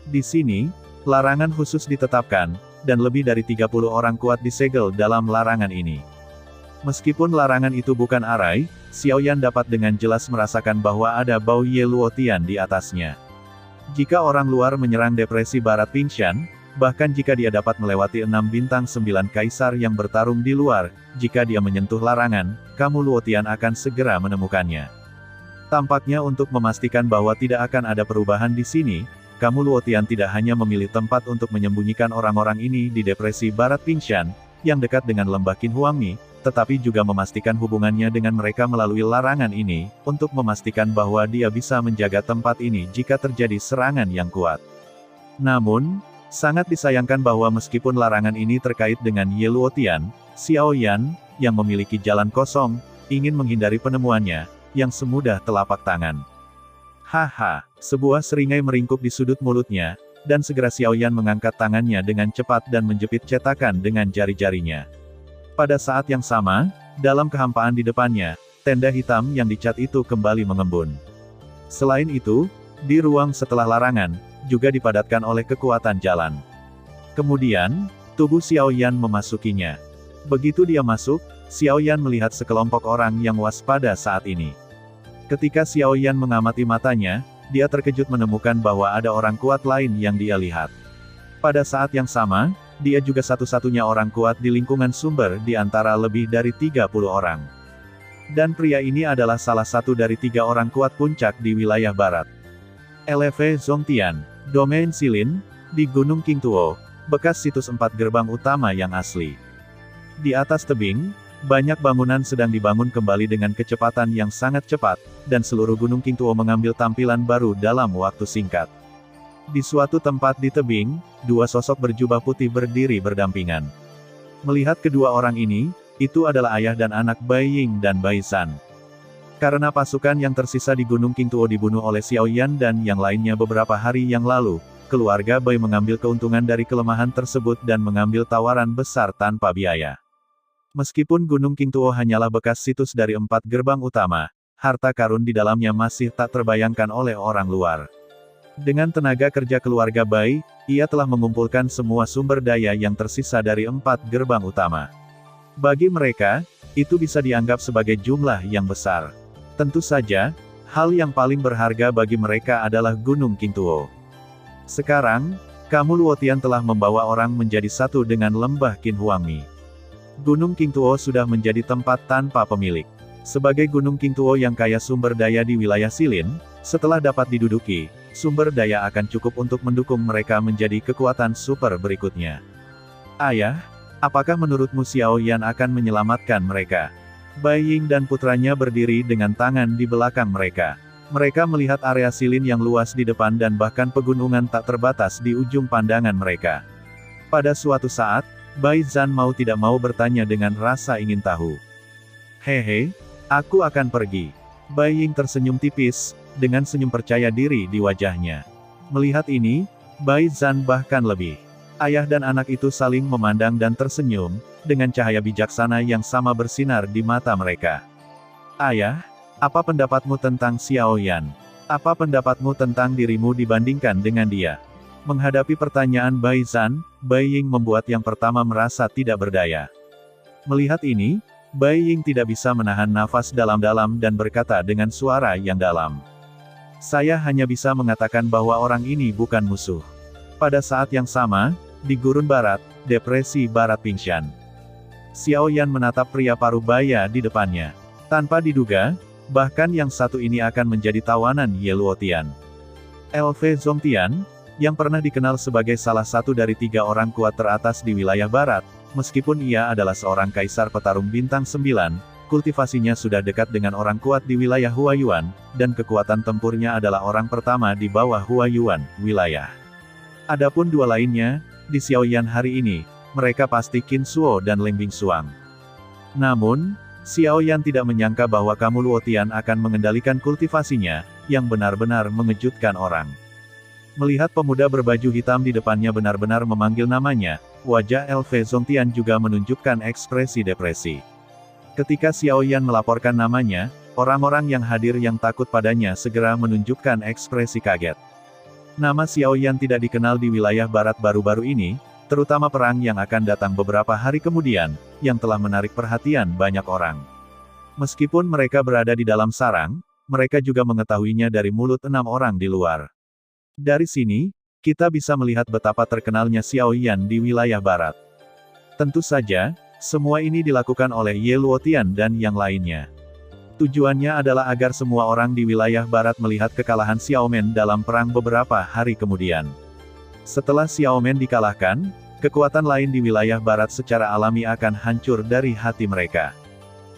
Di sini, larangan khusus ditetapkan, dan lebih dari 30 orang kuat disegel dalam larangan ini. Meskipun larangan itu bukan arai, Xiaoyan dapat dengan jelas merasakan bahwa ada bau Ye Luotian di atasnya. Jika orang luar menyerang Depresi Barat Pingshan, bahkan jika dia dapat melewati 6 bintang 9 kaisar yang bertarung di luar, jika dia menyentuh larangan, kamu Luotian akan segera menemukannya. Tampaknya untuk memastikan bahwa tidak akan ada perubahan di sini, kamu Luotian tidak hanya memilih tempat untuk menyembunyikan orang-orang ini di Depresi Barat Pingshan, yang dekat dengan lembah Qinhuangmi, tetapi juga memastikan hubungannya dengan mereka melalui larangan ini, untuk memastikan bahwa dia bisa menjaga tempat ini jika terjadi serangan yang kuat. Namun, sangat disayangkan bahwa meskipun larangan ini terkait dengan Ye Luotian, Xiaoyan, yang memiliki jalan kosong, ingin menghindari penemuannya, yang semudah telapak tangan. Haha, sebuah seringai meringkuk di sudut mulutnya, dan segera Xiaoyan mengangkat tangannya dengan cepat dan menjepit cetakan dengan jari-jarinya. Pada saat yang sama, dalam kehampaan di depannya, tenda hitam yang dicat itu kembali mengembun. Selain itu, di ruang setelah larangan, juga dipadatkan oleh kekuatan jalan. Kemudian, tubuh Xiaoyan memasukinya. Begitu dia masuk, Xiaoyan melihat sekelompok orang yang waspada saat ini. Ketika Xiaoyan mengamati matanya, dia terkejut menemukan bahwa ada orang kuat lain yang dia lihat. Pada saat yang sama, dia juga satu-satunya orang kuat di lingkungan sumber di antara lebih dari 30 orang. Dan pria ini adalah salah satu dari 3 orang kuat puncak di wilayah barat. LV Zongtian, Domain Silin, di Gunung Qingtuo, bekas situs 4 gerbang utama yang asli. Di atas tebing, Banyak bangunan sedang dibangun kembali dengan kecepatan yang sangat cepat, dan seluruh Gunung Qingtuo mengambil tampilan baru dalam waktu singkat. Di suatu tempat di tebing, dua sosok berjubah putih berdiri berdampingan. Melihat kedua orang ini, itu adalah ayah dan anak Bai Ying dan Bai Zhan. Karena pasukan yang tersisa di Gunung Qingtuo dibunuh oleh Xiao Yan dan yang lainnya beberapa hari yang lalu, keluarga Bai mengambil keuntungan dari kelemahan tersebut dan mengambil tawaran besar tanpa biaya. Meskipun Gunung Qingtuo hanyalah bekas situs dari 4 gerbang utama, harta karun di dalamnya masih tak terbayangkan oleh orang luar. Dengan tenaga kerja keluarga Bai, ia telah mengumpulkan semua sumber daya yang tersisa dari 4 gerbang utama. Bagi mereka, itu bisa dianggap sebagai jumlah yang besar. Tentu saja, hal yang paling berharga bagi mereka adalah Gunung Qingtuo. Sekarang, kamu Luotian telah membawa orang menjadi satu dengan lembah Qin Huangmi. Gunung Qingtuo sudah menjadi tempat tanpa pemilik. Sebagai Gunung Qingtuo yang kaya sumber daya di wilayah Silin, setelah dapat diduduki, sumber daya akan cukup untuk mendukung mereka menjadi kekuatan super berikutnya. Ayah, apakah menurutmu Xiao Yan akan menyelamatkan mereka? Bai Ying dan putranya berdiri dengan tangan di belakang mereka. Mereka melihat area Silin yang luas di depan dan bahkan pegunungan tak terbatas di ujung pandangan mereka. Pada suatu saat, Bai Zhan mau tidak mau bertanya dengan rasa ingin tahu. Hehe, aku akan pergi. Bai Ying tersenyum tipis, dengan senyum percaya diri di wajahnya. Melihat ini, Bai Zhan bahkan lebih. Ayah dan anak itu saling memandang dan tersenyum, dengan cahaya bijaksana yang sama bersinar di mata mereka. Ayah, apa pendapatmu tentang Xiao Yan? Apa pendapatmu tentang dirimu dibandingkan dengan dia? Menghadapi pertanyaan Bai Zhan, Bai Ying membuat yang pertama merasa tidak berdaya. Melihat ini, Bai Ying tidak bisa menahan nafas dalam-dalam dan berkata dengan suara yang dalam. Saya hanya bisa mengatakan bahwa orang ini bukan musuh. Pada saat yang sama, di gurun barat, depresi barat Pingshan. Xiao Yan menatap pria parubaya di depannya. Tanpa diduga, bahkan yang satu ini akan menjadi tawanan Ye Luotian. LV Zongtian, yang pernah dikenal sebagai salah satu dari 3 orang kuat teratas di wilayah barat, meskipun ia adalah seorang kaisar petarung bintang 9, kultivasinya sudah dekat dengan orang kuat di wilayah Huayuan, dan kekuatan tempurnya adalah orang pertama di bawah Huayuan, wilayah. Adapun dua lainnya, di Xiaoyan hari ini, mereka pasti Qin Shuo dan Leng Bingsuang. Namun, Xiaoyan tidak menyangka bahwa kamu Luotian akan mengendalikan kultivasinya, yang benar-benar mengejutkan orang. Melihat pemuda berbaju hitam di depannya benar-benar memanggil namanya, wajah LV Zongtian juga menunjukkan ekspresi depresi. Ketika Xiao Yan melaporkan namanya, orang-orang yang hadir yang takut padanya segera menunjukkan ekspresi kaget. Nama Xiao Yan tidak dikenal di wilayah barat baru-baru ini, terutama perang yang akan datang beberapa hari kemudian, yang telah menarik perhatian banyak orang. Meskipun mereka berada di dalam sarang, mereka juga mengetahuinya dari mulut 6 orang di luar. Dari sini, kita bisa melihat betapa terkenalnya Xiao Yan di wilayah barat. Tentu saja, semua ini dilakukan oleh Ye Luotian dan yang lainnya. Tujuannya adalah agar semua orang di wilayah barat melihat kekalahan Xiaomen dalam perang beberapa hari kemudian. Setelah Xiaomen dikalahkan, kekuatan lain di wilayah barat secara alami akan hancur dari hati mereka.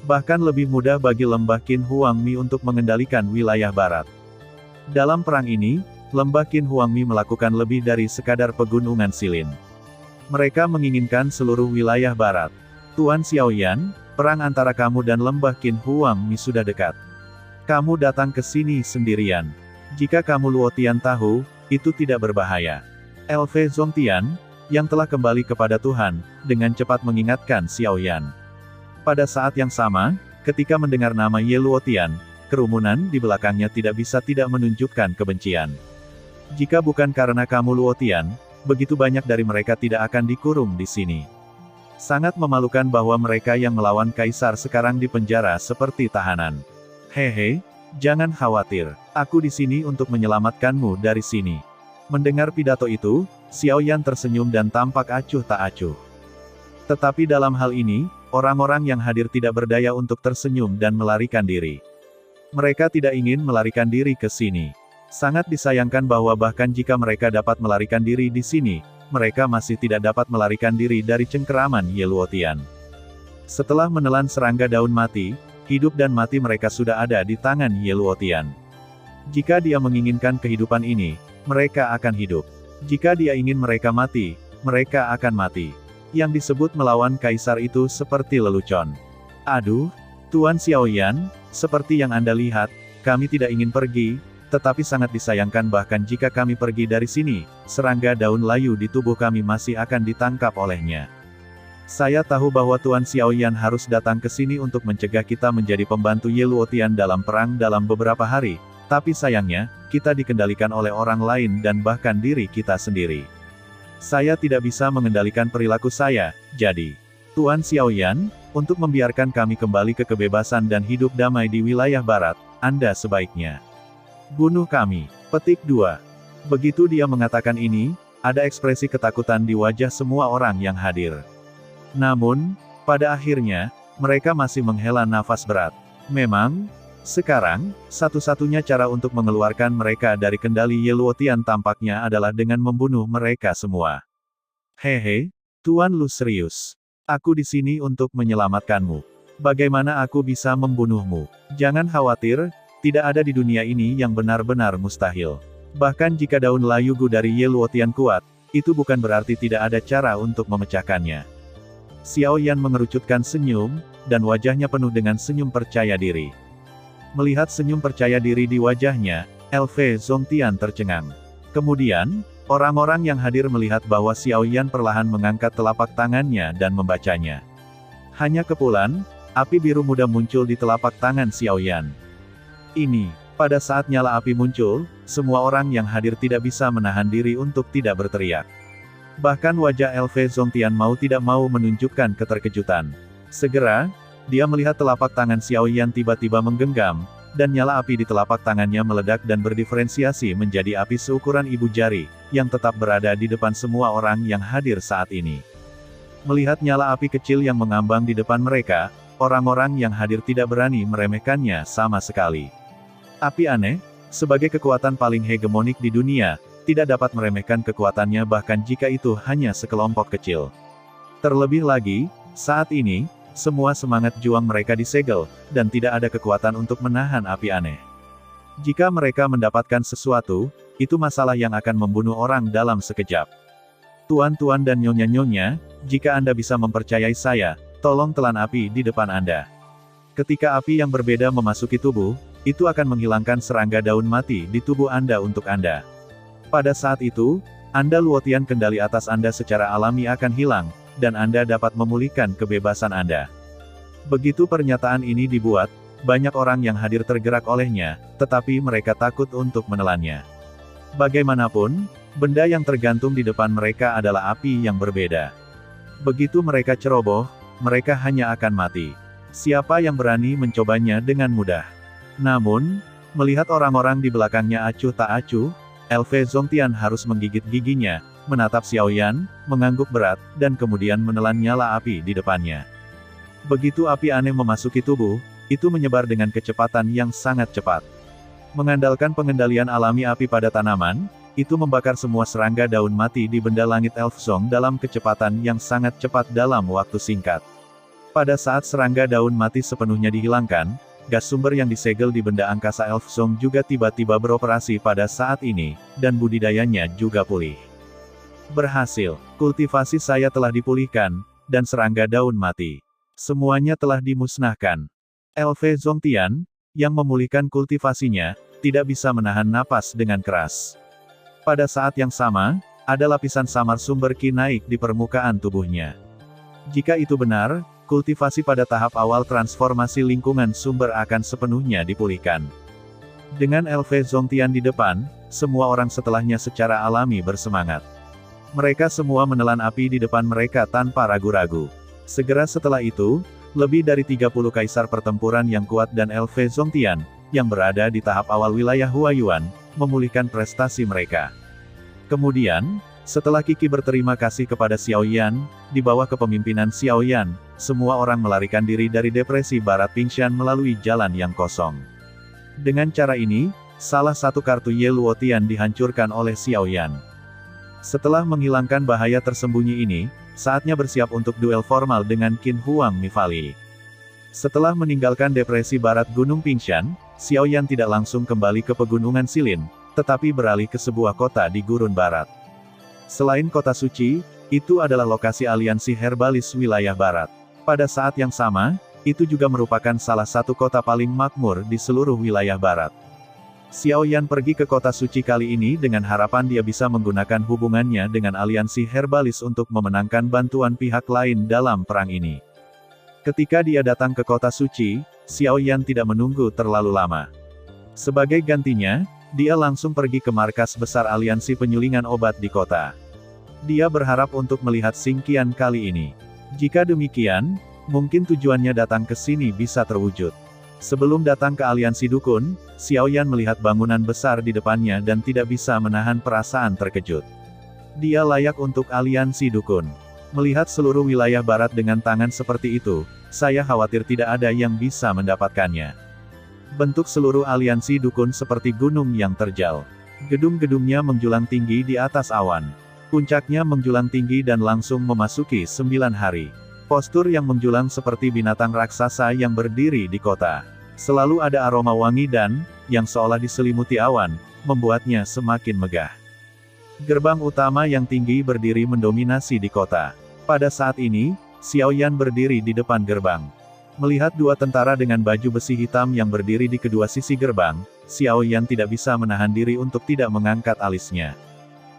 Bahkan lebih mudah bagi lembah Qin Huangmi untuk mengendalikan wilayah barat. Dalam perang ini, lembah Qin Huangmi melakukan lebih dari sekadar pegunungan Silin. Mereka menginginkan seluruh wilayah barat. Tuan Xiaoyan, perang antara kamu dan lembah Qin Huangmi sudah dekat. Kamu datang ke sini sendirian. Jika kamu Luotian tahu, itu tidak berbahaya. LV Zongtian, yang telah kembali kepada Tuhan, dengan cepat mengingatkan Xiaoyan. Pada saat yang sama, ketika mendengar nama Ye Luotian, kerumunan di belakangnya tidak bisa tidak menunjukkan kebencian. Jika bukan karena kamu Luotian, begitu banyak dari mereka tidak akan dikurung di sini. Sangat memalukan bahwa mereka yang melawan kaisar sekarang di penjara seperti tahanan. Hehe, jangan khawatir, aku di sini untuk menyelamatkanmu dari sini. Mendengar pidato itu, Xiaoyan tersenyum dan tampak acuh tak acuh. Tetapi dalam hal ini, orang-orang yang hadir tidak berdaya untuk tersenyum dan melarikan diri. Mereka tidak ingin melarikan diri ke sini. Sangat disayangkan bahwa bahkan jika mereka dapat melarikan diri di sini, mereka masih tidak dapat melarikan diri dari cengkeraman Ye Luotian. Setelah menelan serangga daun mati, hidup dan mati mereka sudah ada di tangan Ye Luotian. Jika dia menginginkan kehidupan ini, mereka akan hidup. Jika dia ingin mereka mati, mereka akan mati. Yang disebut melawan kaisar itu seperti lelucon. Aduh, Tuan Xiaoyan, seperti yang Anda lihat, kami tidak ingin pergi, tetapi sangat disayangkan bahkan jika kami pergi dari sini, serangga daun layu di tubuh kami masih akan ditangkap olehnya. Saya tahu bahwa Tuan Xiaoyan harus datang ke sini untuk mencegah kita menjadi pembantu Ye Luotian dalam perang dalam beberapa hari, tapi sayangnya, kita dikendalikan oleh orang lain dan bahkan diri kita sendiri. Saya tidak bisa mengendalikan perilaku saya, jadi, Tuan Xiaoyan, untuk membiarkan kami kembali ke kebebasan dan hidup damai di wilayah barat, Anda sebaiknya bunuh kami. Petik 2. Begitu dia mengatakan ini, ada ekspresi ketakutan di wajah semua orang yang hadir. Namun, pada akhirnya, mereka masih menghela nafas berat. Memang, sekarang, satu-satunya cara untuk mengeluarkan mereka dari kendali Ye Luotian tampaknya adalah dengan membunuh mereka semua. Hehe, Tuan Lu serius. Aku di sini untuk menyelamatkanmu. Bagaimana aku bisa membunuhmu? Jangan khawatir, tidak ada di dunia ini yang benar-benar mustahil. Bahkan jika daun layugu dari Ye Luotian kuat, itu bukan berarti tidak ada cara untuk memecahkannya. Xiaoyan mengerucutkan senyum, dan wajahnya penuh dengan senyum percaya diri. Melihat senyum percaya diri di wajahnya, Elfe Zongtian tercengang. Kemudian, orang-orang yang hadir melihat bahwa Xiaoyan perlahan mengangkat telapak tangannya dan membacanya. Hanya kepulan, api biru muda muncul di telapak tangan Xiaoyan. Ini, pada saat nyala api muncul, semua orang yang hadir tidak bisa menahan diri untuk tidak berteriak. Bahkan wajah Elfe Zongtian mau tidak mau menunjukkan keterkejutan. Segera, dia melihat telapak tangan Xiaoyan tiba-tiba menggenggam, dan nyala api di telapak tangannya meledak dan berdiferensiasi menjadi api seukuran ibu jari, yang tetap berada di depan semua orang yang hadir saat ini. Melihat nyala api kecil yang mengambang di depan mereka, orang-orang yang hadir tidak berani meremehkannya sama sekali. Api aneh, sebagai kekuatan paling hegemonik di dunia, tidak dapat meremehkan kekuatannya bahkan jika itu hanya sekelompok kecil. Terlebih lagi, saat ini, semua semangat juang mereka disegel, dan tidak ada kekuatan untuk menahan api aneh. Jika mereka mendapatkan sesuatu, itu masalah yang akan membunuh orang dalam sekejap. Tuan-tuan dan nyonya-nyonya, jika Anda bisa mempercayai saya, tolong telan api di depan Anda. Ketika api yang berbeda memasuki tubuh, itu akan menghilangkan serangga daun mati di tubuh Anda untuk Anda. Pada saat itu, Anda Luotian kendali atas Anda secara alami akan hilang, dan Anda dapat memulihkan kebebasan Anda. Begitu pernyataan ini dibuat, banyak orang yang hadir tergerak olehnya, tetapi mereka takut untuk menelannya. Bagaimanapun, benda yang tergantung di depan mereka adalah api yang berbeda. Begitu mereka ceroboh, mereka hanya akan mati. Siapa yang berani mencobanya dengan mudah? Namun, melihat orang-orang di belakangnya acuh tak acuh, Elfe Zongtian harus menggigit giginya, menatap Xiaoyan, mengangguk berat, dan kemudian menelan nyala api di depannya. Begitu api aneh memasuki tubuh, itu menyebar dengan kecepatan yang sangat cepat. Mengandalkan pengendalian alami api pada tanaman, itu membakar semua serangga daun mati di benda langit Elfsong dalam kecepatan yang sangat cepat dalam waktu singkat. Pada saat serangga daun mati sepenuhnya dihilangkan, gas sumber yang disegel di benda angkasa Elfsong juga tiba-tiba beroperasi pada saat ini, dan budidayanya juga pulih. Berhasil, kultivasi saya telah dipulihkan, dan serangga daun mati. Semuanya telah dimusnahkan. Elfe Zongtian, yang memulihkan kultivasinya, tidak bisa menahan napas dengan keras. Pada saat yang sama, ada lapisan samar sumber Qi naik di permukaan tubuhnya. Jika itu benar, kultivasi pada tahap awal transformasi lingkungan sumber akan sepenuhnya dipulihkan. Dengan Elfe Zongtian di depan, semua orang setelahnya secara alami bersemangat. Mereka semua menelan api di depan mereka tanpa ragu-ragu. Segera setelah itu, lebih dari 30 kaisar pertempuran yang kuat dan Elfe Zongtian, yang berada di tahap awal wilayah Huayuan, memulihkan prestasi mereka. Kemudian, setelah Qi berterima kasih kepada Xiaoyan, di bawah kepemimpinan Xiaoyan, semua orang melarikan diri dari depresi Barat Pingshan melalui jalan yang kosong. Dengan cara ini, salah satu kartu Ye Luotian dihancurkan oleh Xiaoyan. Setelah menghilangkan bahaya tersembunyi ini, saatnya bersiap untuk duel formal dengan Qin Huang Mi Valley. Setelah meninggalkan depresi barat Gunung Pingshan, Xiao Yan tidak langsung kembali ke Pegunungan Silin, tetapi beralih ke sebuah kota di gurun barat. Selain kota suci, itu adalah lokasi aliansi herbalis wilayah barat. Pada saat yang sama, itu juga merupakan salah satu kota paling makmur di seluruh wilayah barat. Xiao Yan pergi ke kota suci kali ini dengan harapan dia bisa menggunakan hubungannya dengan aliansi herbalis untuk memenangkan bantuan pihak lain dalam perang ini. Ketika dia datang ke kota suci, Xiao Yan tidak menunggu terlalu lama. Sebagai gantinya, dia langsung pergi ke markas besar aliansi penyulingan obat di kota. Dia berharap untuk melihat Xing Qian kali ini. Jika demikian, mungkin tujuannya datang ke sini bisa terwujud. Sebelum datang ke aliansi dukun, Xiao Yan melihat bangunan besar di depannya dan tidak bisa menahan perasaan terkejut. Dia layak untuk aliansi dukun. Melihat seluruh wilayah barat dengan tangan seperti itu, saya khawatir tidak ada yang bisa mendapatkannya. Bentuk seluruh aliansi dukun seperti gunung yang terjal. Gedung-gedungnya menjulang tinggi di atas awan. Puncaknya menjulang tinggi dan langsung memasuki 9 hari. Postur yang menjulang seperti binatang raksasa yang berdiri di kota. Selalu ada aroma wangi dan, yang seolah diselimuti awan, membuatnya semakin megah. Gerbang utama yang tinggi berdiri mendominasi di kota. Pada saat ini, Xiao Yan berdiri di depan gerbang. Melihat dua tentara dengan baju besi hitam yang berdiri di kedua sisi gerbang, Xiao Yan tidak bisa menahan diri untuk tidak mengangkat alisnya.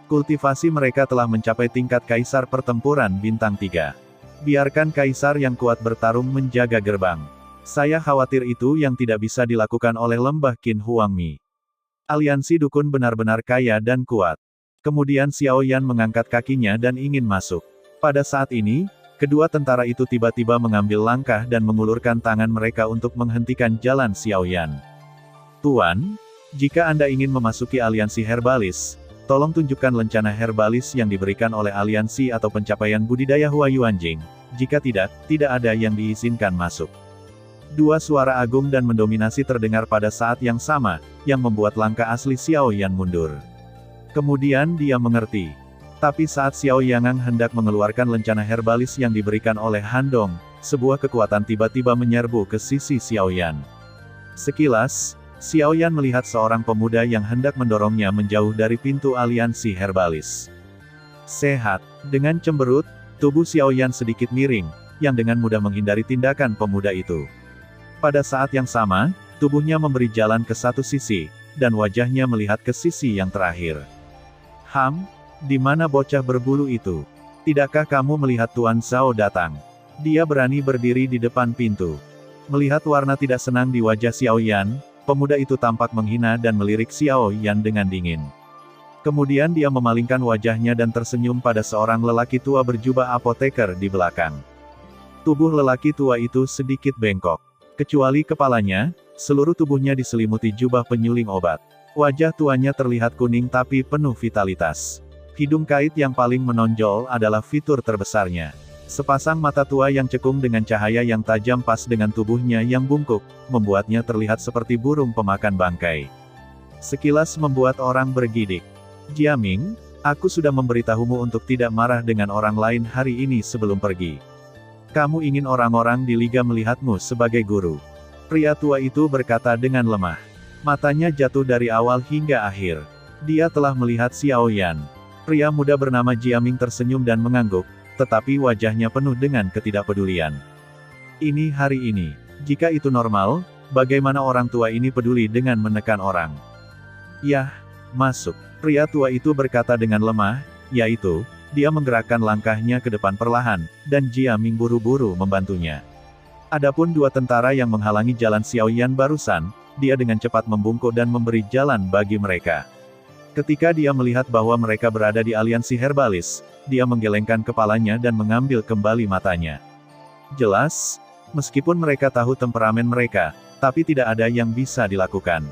Kultivasi mereka telah mencapai tingkat kaisar pertempuran bintang 3. Biarkan kaisar yang kuat bertarung menjaga gerbang. Saya khawatir itu yang tidak bisa dilakukan oleh lembah Qin Huang Mi. Aliansi dukun benar-benar kaya dan kuat. Kemudian Xiao Yan mengangkat kakinya dan ingin masuk. Pada saat ini, kedua tentara itu tiba-tiba mengambil langkah dan mengulurkan tangan mereka untuk menghentikan jalan Xiao Yan. Tuan, jika Anda ingin memasuki aliansi herbalis, tolong tunjukkan lencana herbalis yang diberikan oleh aliansi atau pencapaian budidaya Huayuanjing. Jika tidak, tidak ada yang diizinkan masuk. Dua suara agung dan mendominasi terdengar pada saat yang sama, yang membuat langkah asli Xiao Yan mundur. Kemudian dia mengerti. Tapi saat Xiao Yangang hendak mengeluarkan lencana herbalis yang diberikan oleh Han Dong, sebuah kekuatan tiba-tiba menyerbu ke sisi Xiao Yan. Sekilas, Xiao Yan melihat seorang pemuda yang hendak mendorongnya menjauh dari pintu aliansi herbalis. Sehat. Dengan cemberut, tubuh Xiao Yan sedikit miring, yang dengan mudah menghindari tindakan pemuda itu. Pada saat yang sama, tubuhnya memberi jalan ke satu sisi, dan wajahnya melihat ke sisi yang terakhir. Di mana bocah berbulu itu? Tidakkah kamu melihat Tuan Zhao datang? Dia berani berdiri di depan pintu. Melihat warna tidak senang di wajah Xiao Yan, pemuda itu tampak menghina dan melirik Xiao Yan dengan dingin. Kemudian dia memalingkan wajahnya dan tersenyum pada seorang lelaki tua berjubah apoteker di belakang. Tubuh lelaki tua itu sedikit bengkok. Kecuali kepalanya, seluruh tubuhnya diselimuti jubah penyuling obat. Wajah tuanya terlihat kuning tapi penuh vitalitas. Hidung kait yang paling menonjol adalah fitur terbesarnya. Sepasang mata tua yang cekung dengan cahaya yang tajam pas dengan tubuhnya yang bungkuk, membuatnya terlihat seperti burung pemakan bangkai. Sekilas membuat orang bergidik. Jiaming, aku sudah memberitahumu untuk tidak marah dengan orang lain hari ini sebelum pergi. Kamu ingin orang-orang di Liga melihatmu sebagai guru. Pria tua itu berkata dengan lemah. Matanya jatuh dari awal hingga akhir. Dia telah melihat Xiao Yan. Pria muda bernama Jiaming tersenyum dan mengangguk, tetapi wajahnya penuh dengan ketidakpedulian. Ini hari ini. Jika itu normal, bagaimana orang tua ini peduli dengan menekan orang? Yah, masuk. Pria tua itu berkata dengan lemah, yaitu, dia menggerakkan langkahnya ke depan perlahan, dan Jiaming buru-buru membantunya. Adapun dua tentara yang menghalangi jalan Xiao Yan barusan, dia dengan cepat membungkuk dan memberi jalan bagi mereka. Ketika dia melihat bahwa mereka berada di aliansi herbalis, dia menggelengkan kepalanya dan mengambil kembali matanya. Jelas, meskipun mereka tahu temperamen mereka, tapi tidak ada yang bisa dilakukan.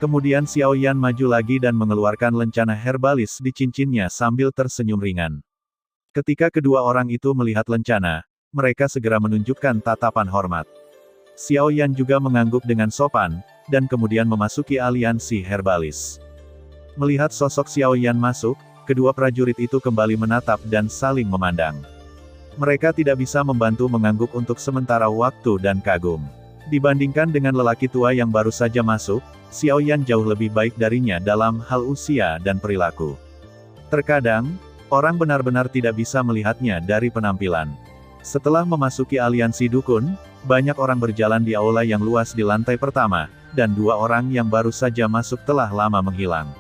Kemudian Xiao Yan maju lagi dan mengeluarkan lencana herbalis di cincinnya sambil tersenyum ringan. Ketika kedua orang itu melihat lencana, mereka segera menunjukkan tatapan hormat. Xiao Yan juga mengangguk dengan sopan, dan kemudian memasuki aliansi herbalis. Melihat sosok Xiao Yan masuk, kedua prajurit itu kembali menatap dan saling memandang. Mereka tidak bisa membantu mengangguk untuk sementara waktu dan kagum. Dibandingkan dengan lelaki tua yang baru saja masuk, Xiao Yan jauh lebih baik darinya dalam hal usia dan perilaku. Terkadang, orang benar-benar tidak bisa melihatnya dari penampilan. Setelah memasuki aliansi dukun, banyak orang berjalan di aula yang luas di lantai pertama, dan dua orang yang baru saja masuk telah lama menghilang.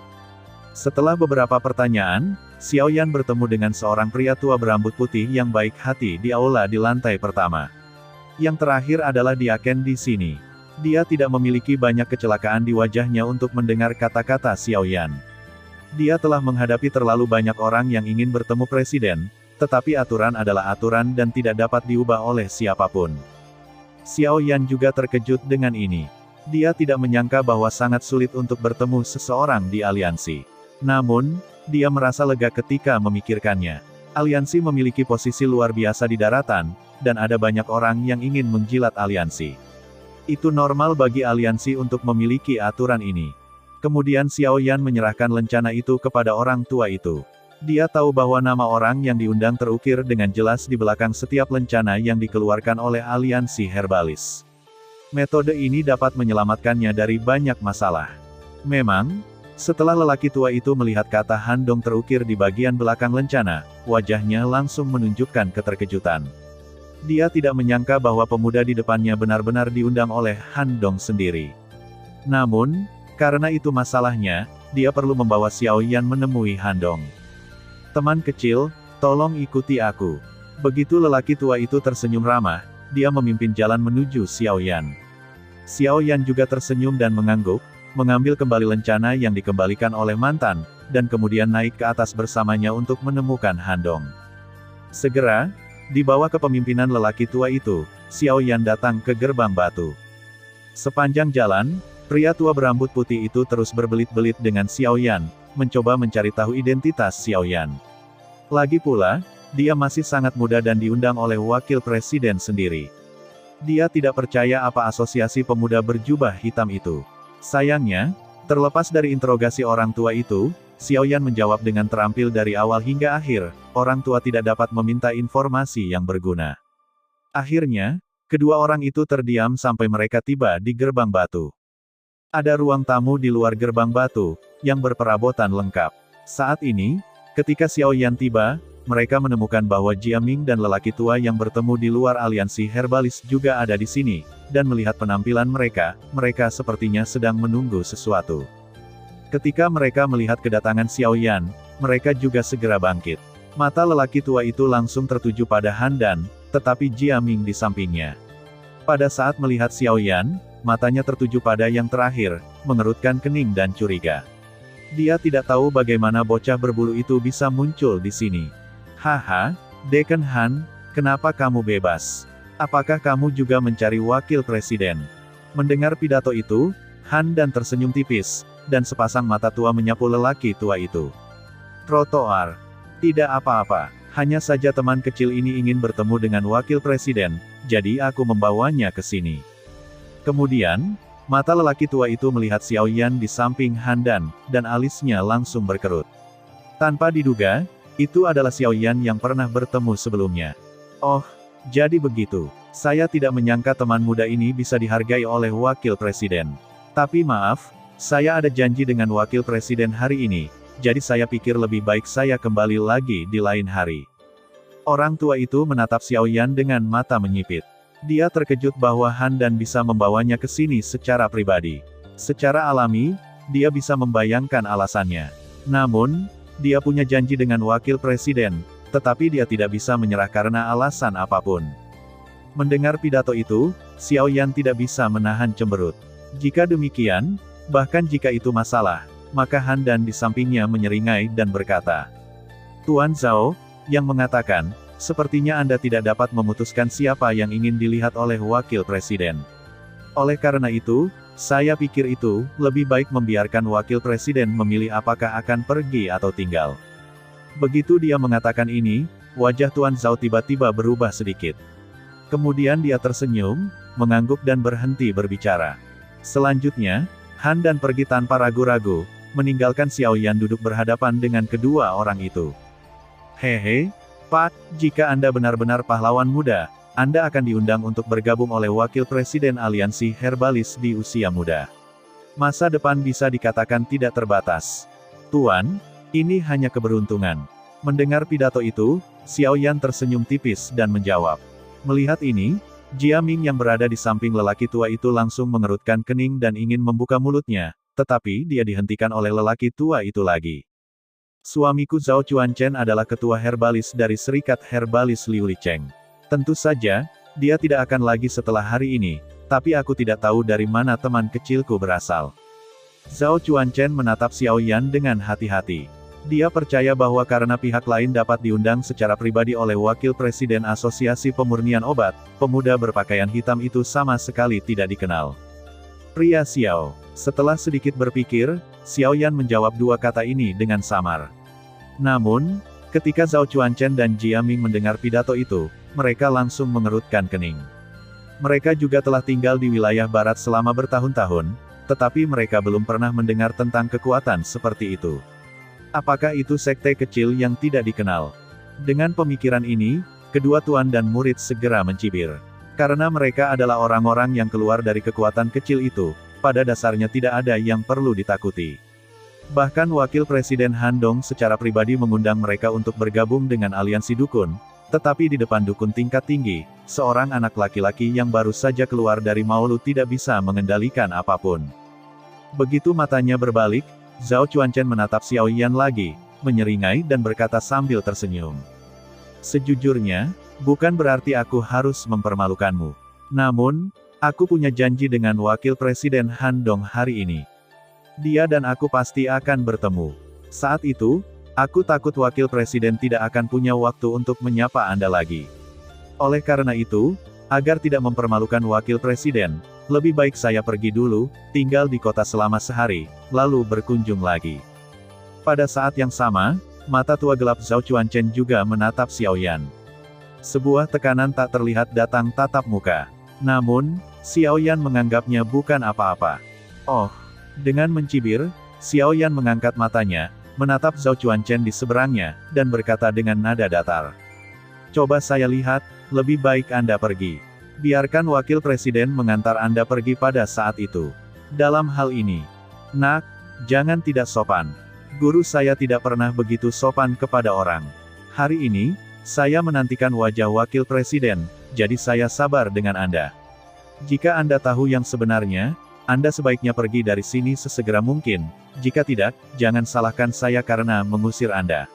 Setelah beberapa pertanyaan, Xiao Yan bertemu dengan seorang pria tua berambut putih yang baik hati di aula di lantai pertama. Yang terakhir adalah Diaken di sini. Dia tidak memiliki banyak kecelakaan di wajahnya untuk mendengar kata-kata Xiao Yan. Dia telah menghadapi terlalu banyak orang yang ingin bertemu presiden, tetapi aturan adalah aturan dan tidak dapat diubah oleh siapapun. Xiao Yan juga terkejut dengan ini. Dia tidak menyangka bahwa sangat sulit untuk bertemu seseorang di aliansi. Namun, dia merasa lega ketika memikirkannya. Aliansi memiliki posisi luar biasa di daratan, dan ada banyak orang yang ingin menjilat aliansi. Itu normal bagi aliansi untuk memiliki aturan ini. Kemudian Xiao Yan menyerahkan lencana itu kepada orang tua itu. Dia tahu bahwa nama orang yang diundang terukir dengan jelas di belakang setiap lencana yang dikeluarkan oleh aliansi herbalis. Metode ini dapat menyelamatkannya dari banyak masalah. Memang, setelah lelaki tua itu melihat kata Handong terukir di bagian belakang lencana, wajahnya langsung menunjukkan keterkejutan. Dia tidak menyangka bahwa pemuda di depannya benar-benar diundang oleh Handong sendiri. Namun, karena itu masalahnya, dia perlu membawa Xiao Yan menemui Handong. Teman kecil, tolong ikuti aku. Begitu lelaki tua itu tersenyum ramah, dia memimpin jalan menuju Xiao Yan. Xiao Yan juga tersenyum dan mengangguk, mengambil kembali lencana yang dikembalikan oleh mantan, dan kemudian naik ke atas bersamanya untuk menemukan Handong. Segera, di bawah kepemimpinan lelaki tua itu, Xiao Yan datang ke gerbang batu. Sepanjang jalan, pria tua berambut putih itu terus berbelit-belit dengan Xiao Yan, mencoba mencari tahu identitas Xiao Yan. Lagi pula, dia masih sangat muda dan diundang oleh wakil presiden sendiri. Dia tidak percaya apa asosiasi pemuda berjubah hitam itu. Sayangnya, terlepas dari interogasi orang tua itu, Xiao Yan menjawab dengan terampil dari awal hingga akhir, orang tua tidak dapat meminta informasi yang berguna. Akhirnya, kedua orang itu terdiam sampai mereka tiba di gerbang batu. Ada ruang tamu di luar gerbang batu, yang berperabotan lengkap. Saat ini, ketika Xiao Yan tiba, mereka menemukan bahwa Jiaming dan lelaki tua yang bertemu di luar aliansi herbalis juga ada di sini, dan melihat penampilan mereka, mereka sepertinya sedang menunggu sesuatu. Ketika mereka melihat kedatangan Xiao Yan, mereka juga segera bangkit. Mata lelaki tua itu langsung tertuju pada Han Dan, tetapi Jiaming di sampingnya. Pada saat melihat Xiao Yan, matanya tertuju pada yang terakhir, mengerutkan kening dan curiga. Dia tidak tahu bagaimana bocah berbulu itu bisa muncul di sini. Haha, Dekan Han, kenapa kamu bebas? Apakah kamu juga mencari wakil presiden? Mendengar pidato itu, Han Dan tersenyum tipis, dan sepasang mata tua menyapu lelaki tua itu. Trotoar. Tidak apa-apa, hanya saja teman kecil ini ingin bertemu dengan wakil presiden, jadi aku membawanya ke sini. Kemudian, mata lelaki tua itu melihat Xiao Yan di samping Han dan alisnya langsung berkerut. Tanpa diduga, itu adalah Xiao Yan yang pernah bertemu sebelumnya. Oh, jadi begitu. Saya tidak menyangka teman muda ini bisa dihargai oleh wakil presiden. Tapi maaf, saya ada janji dengan wakil presiden hari ini, jadi saya pikir lebih baik saya kembali lagi di lain hari. Orang tua itu menatap Xiao Yan dengan mata menyipit. Dia terkejut bahwa Han Dan bisa membawanya ke sini secara pribadi. Secara alami, dia bisa membayangkan alasannya. Namun, dia punya janji dengan wakil presiden, tetapi dia tidak bisa menyerah karena alasan apapun. Mendengar pidato itu, Xiao Yan tidak bisa menahan cemberut. Jika demikian, bahkan jika itu masalah, maka Han Dan di sampingnya menyeringai dan berkata, Tuan Zhao, yang mengatakan, sepertinya Anda tidak dapat memutuskan siapa yang ingin dilihat oleh wakil presiden. Oleh karena itu, saya pikir itu, lebih baik membiarkan wakil presiden memilih apakah akan pergi atau tinggal. Begitu dia mengatakan ini, wajah Tuan Zhao tiba-tiba berubah sedikit. Kemudian dia tersenyum, mengangguk dan berhenti berbicara. Selanjutnya, Han Dan pergi tanpa ragu-ragu, meninggalkan Xiao Yan duduk berhadapan dengan kedua orang itu. Hehe, Pak, jika Anda benar-benar pahlawan muda, Anda akan diundang untuk bergabung oleh Wakil Presiden Aliansi Herbalis di usia muda. Masa depan bisa dikatakan tidak terbatas. Tuan, ini hanya keberuntungan. Mendengar pidato itu, Xiao Yan tersenyum tipis dan menjawab. Melihat ini, Jia Ming yang berada di samping lelaki tua itu langsung mengerutkan kening dan ingin membuka mulutnya, tetapi dia dihentikan oleh lelaki tua itu lagi. Suamiku Zhao Chuanchen adalah ketua herbalis dari Serikat Herbalis Liu Licheng. Tentu saja, dia tidak akan lagi setelah hari ini, tapi aku tidak tahu dari mana teman kecilku berasal. Zhao Chuanchen menatap Xiao Yan dengan hati-hati. Dia percaya bahwa karena pihak lain dapat diundang secara pribadi oleh Wakil Presiden Asosiasi Pemurnian Obat, pemuda berpakaian hitam itu sama sekali tidak dikenal. Pria Xiao. Setelah sedikit berpikir, Xiao Yan menjawab dua kata ini dengan samar. Namun, ketika Zhao Chuanchen dan Jia Ming mendengar pidato itu, mereka langsung mengerutkan kening. Mereka juga telah tinggal di wilayah barat selama bertahun-tahun, tetapi mereka belum pernah mendengar tentang kekuatan seperti itu. Apakah itu sekte kecil yang tidak dikenal? Dengan pemikiran ini, kedua tuan dan murid segera mencibir. Karena mereka adalah orang-orang yang keluar dari kekuatan kecil itu, pada dasarnya tidak ada yang perlu ditakuti. Bahkan Wakil Presiden Han Dong secara pribadi mengundang mereka untuk bergabung dengan aliansi dukun, tetapi di depan dukun tingkat tinggi, seorang anak laki-laki yang baru saja keluar dari Maulu tidak bisa mengendalikan apapun. Begitu matanya berbalik, Zhao Chuanchen menatap Xiao Yan lagi, menyeringai dan berkata sambil tersenyum. Sejujurnya, bukan berarti aku harus mempermalukanmu. Namun, aku punya janji dengan Wakil Presiden Han Dong hari ini. Dia dan aku pasti akan bertemu. Saat itu, aku takut Wakil Presiden tidak akan punya waktu untuk menyapa Anda lagi. Oleh karena itu, agar tidak mempermalukan Wakil Presiden, lebih baik saya pergi dulu, tinggal di kota selama sehari, lalu berkunjung lagi. Pada saat yang sama, mata tua gelap Zhao Chuanchen juga menatap Xiao Yan. Sebuah tekanan tak terlihat datang tatap muka. Namun, Xiao Yan menganggapnya bukan apa-apa. Oh, dengan mencibir, Xiao Yan mengangkat matanya, menatap Zhao Chuanchen di seberangnya, dan berkata dengan nada datar. Coba saya lihat, lebih baik Anda pergi. Biarkan Wakil Presiden mengantar Anda pergi pada saat itu. Dalam hal ini, Nak, jangan tidak sopan. Guru saya tidak pernah begitu sopan kepada orang. Hari ini, saya menantikan wajah Wakil Presiden, jadi saya sabar dengan Anda. Jika Anda tahu yang sebenarnya, Anda sebaiknya pergi dari sini sesegera mungkin. Jika tidak, jangan salahkan saya karena mengusir Anda.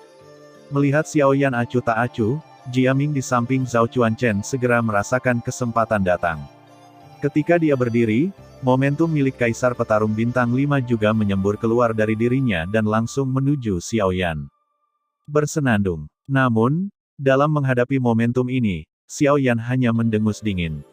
Melihat Xiao Yan acuh tak acuh, Jia Ming di samping Zhao Chuanchen segera merasakan kesempatan datang. Ketika dia berdiri, momentum milik Kaisar Petarung Bintang 5 juga menyembur keluar dari dirinya dan langsung menuju Xiao Yan. Bersenandung. Namun, dalam menghadapi momentum ini, Xiao Yan hanya mendengus dingin.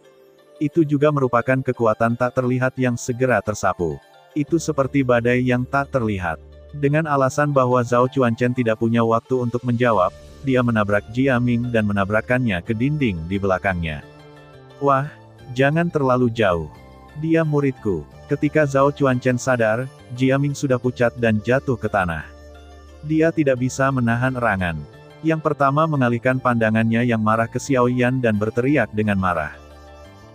Itu juga merupakan kekuatan tak terlihat yang segera tersapu. Itu seperti badai yang tak terlihat. Dengan alasan bahwa Zhao Chuanchen tidak punya waktu untuk menjawab, dia menabrak Jia Ming dan menabrakkannya ke dinding di belakangnya. Wah, jangan terlalu jauh. Dia muridku. Ketika Zhao Chuanchen sadar, Jia Ming sudah pucat dan jatuh ke tanah. Dia tidak bisa menahan erangan. Yang pertama mengalihkan pandangannya yang marah ke Xiao Yan dan berteriak dengan marah.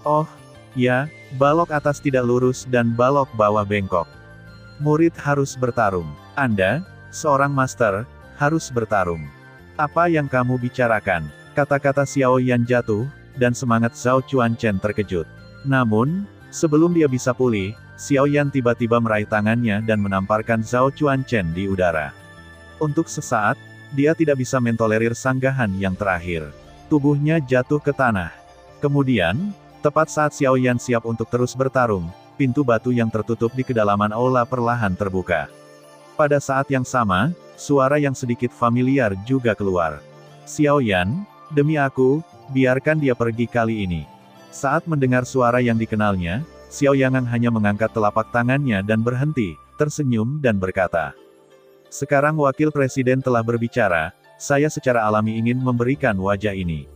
Oh, ya, balok atas tidak lurus dan balok bawah bengkok. Murid harus bertarung. Anda, seorang master, harus bertarung. Apa yang kamu bicarakan? Kata-kata Xiao Yan jatuh, dan semangat Zhao Chuanchen terkejut. Namun, sebelum dia bisa pulih, Xiao Yan tiba-tiba meraih tangannya dan menamparkan Zhao Chuanchen di udara. Untuk sesaat, dia tidak bisa mentolerir sanggahan yang terakhir. Tubuhnya jatuh ke tanah. Kemudian, tepat saat Xiao Yan siap untuk terus bertarung, pintu batu yang tertutup di kedalaman aula perlahan terbuka. Pada saat yang sama, suara yang sedikit familiar juga keluar. Xiao Yan, demi aku, biarkan dia pergi kali ini. Saat mendengar suara yang dikenalnya, Xiao Yang hanya mengangkat telapak tangannya dan berhenti, tersenyum dan berkata. Sekarang Wakil Presiden telah berbicara, saya secara alami ingin memberikan wajah ini.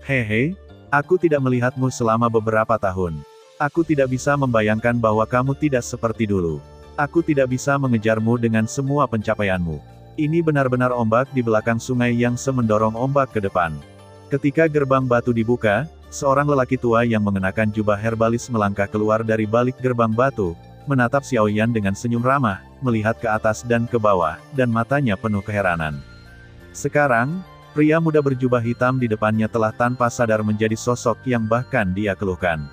Hehe, aku tidak melihatmu selama beberapa tahun. Aku tidak bisa membayangkan bahwa kamu tidak seperti dulu. Aku tidak bisa mengejarmu dengan semua pencapaianmu. Ini benar-benar ombak di belakang sungai yang semendorong ombak ke depan. Ketika gerbang batu dibuka, seorang lelaki tua yang mengenakan jubah herbalis melangkah keluar dari balik gerbang batu, menatap Xiao Yan dengan senyum ramah, melihat ke atas dan ke bawah, dan matanya penuh keheranan. Sekarang, pria muda berjubah hitam di depannya telah tanpa sadar menjadi sosok yang bahkan dia keluhkan.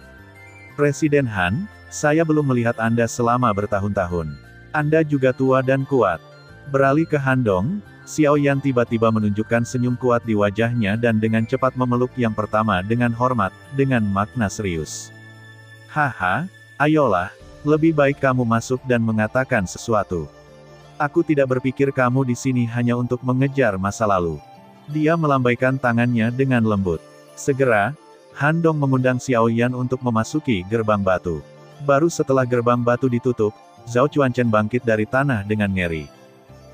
Presiden Han, saya belum melihat Anda selama bertahun-tahun. Anda juga tua dan kuat. Beralih ke Han Dong, Xiao Yan tiba-tiba menunjukkan senyum kuat di wajahnya dan dengan cepat memeluk yang pertama dengan hormat, dengan makna serius. Haha, ayolah, lebih baik kamu masuk dan mengatakan sesuatu. Aku tidak berpikir kamu di sini hanya untuk mengejar masa lalu. Dia melambaikan tangannya dengan lembut. Segera, Han Dong mengundang Xiao Yan untuk memasuki gerbang batu. Baru setelah gerbang batu ditutup, Zhao Chuanchen bangkit dari tanah dengan ngeri.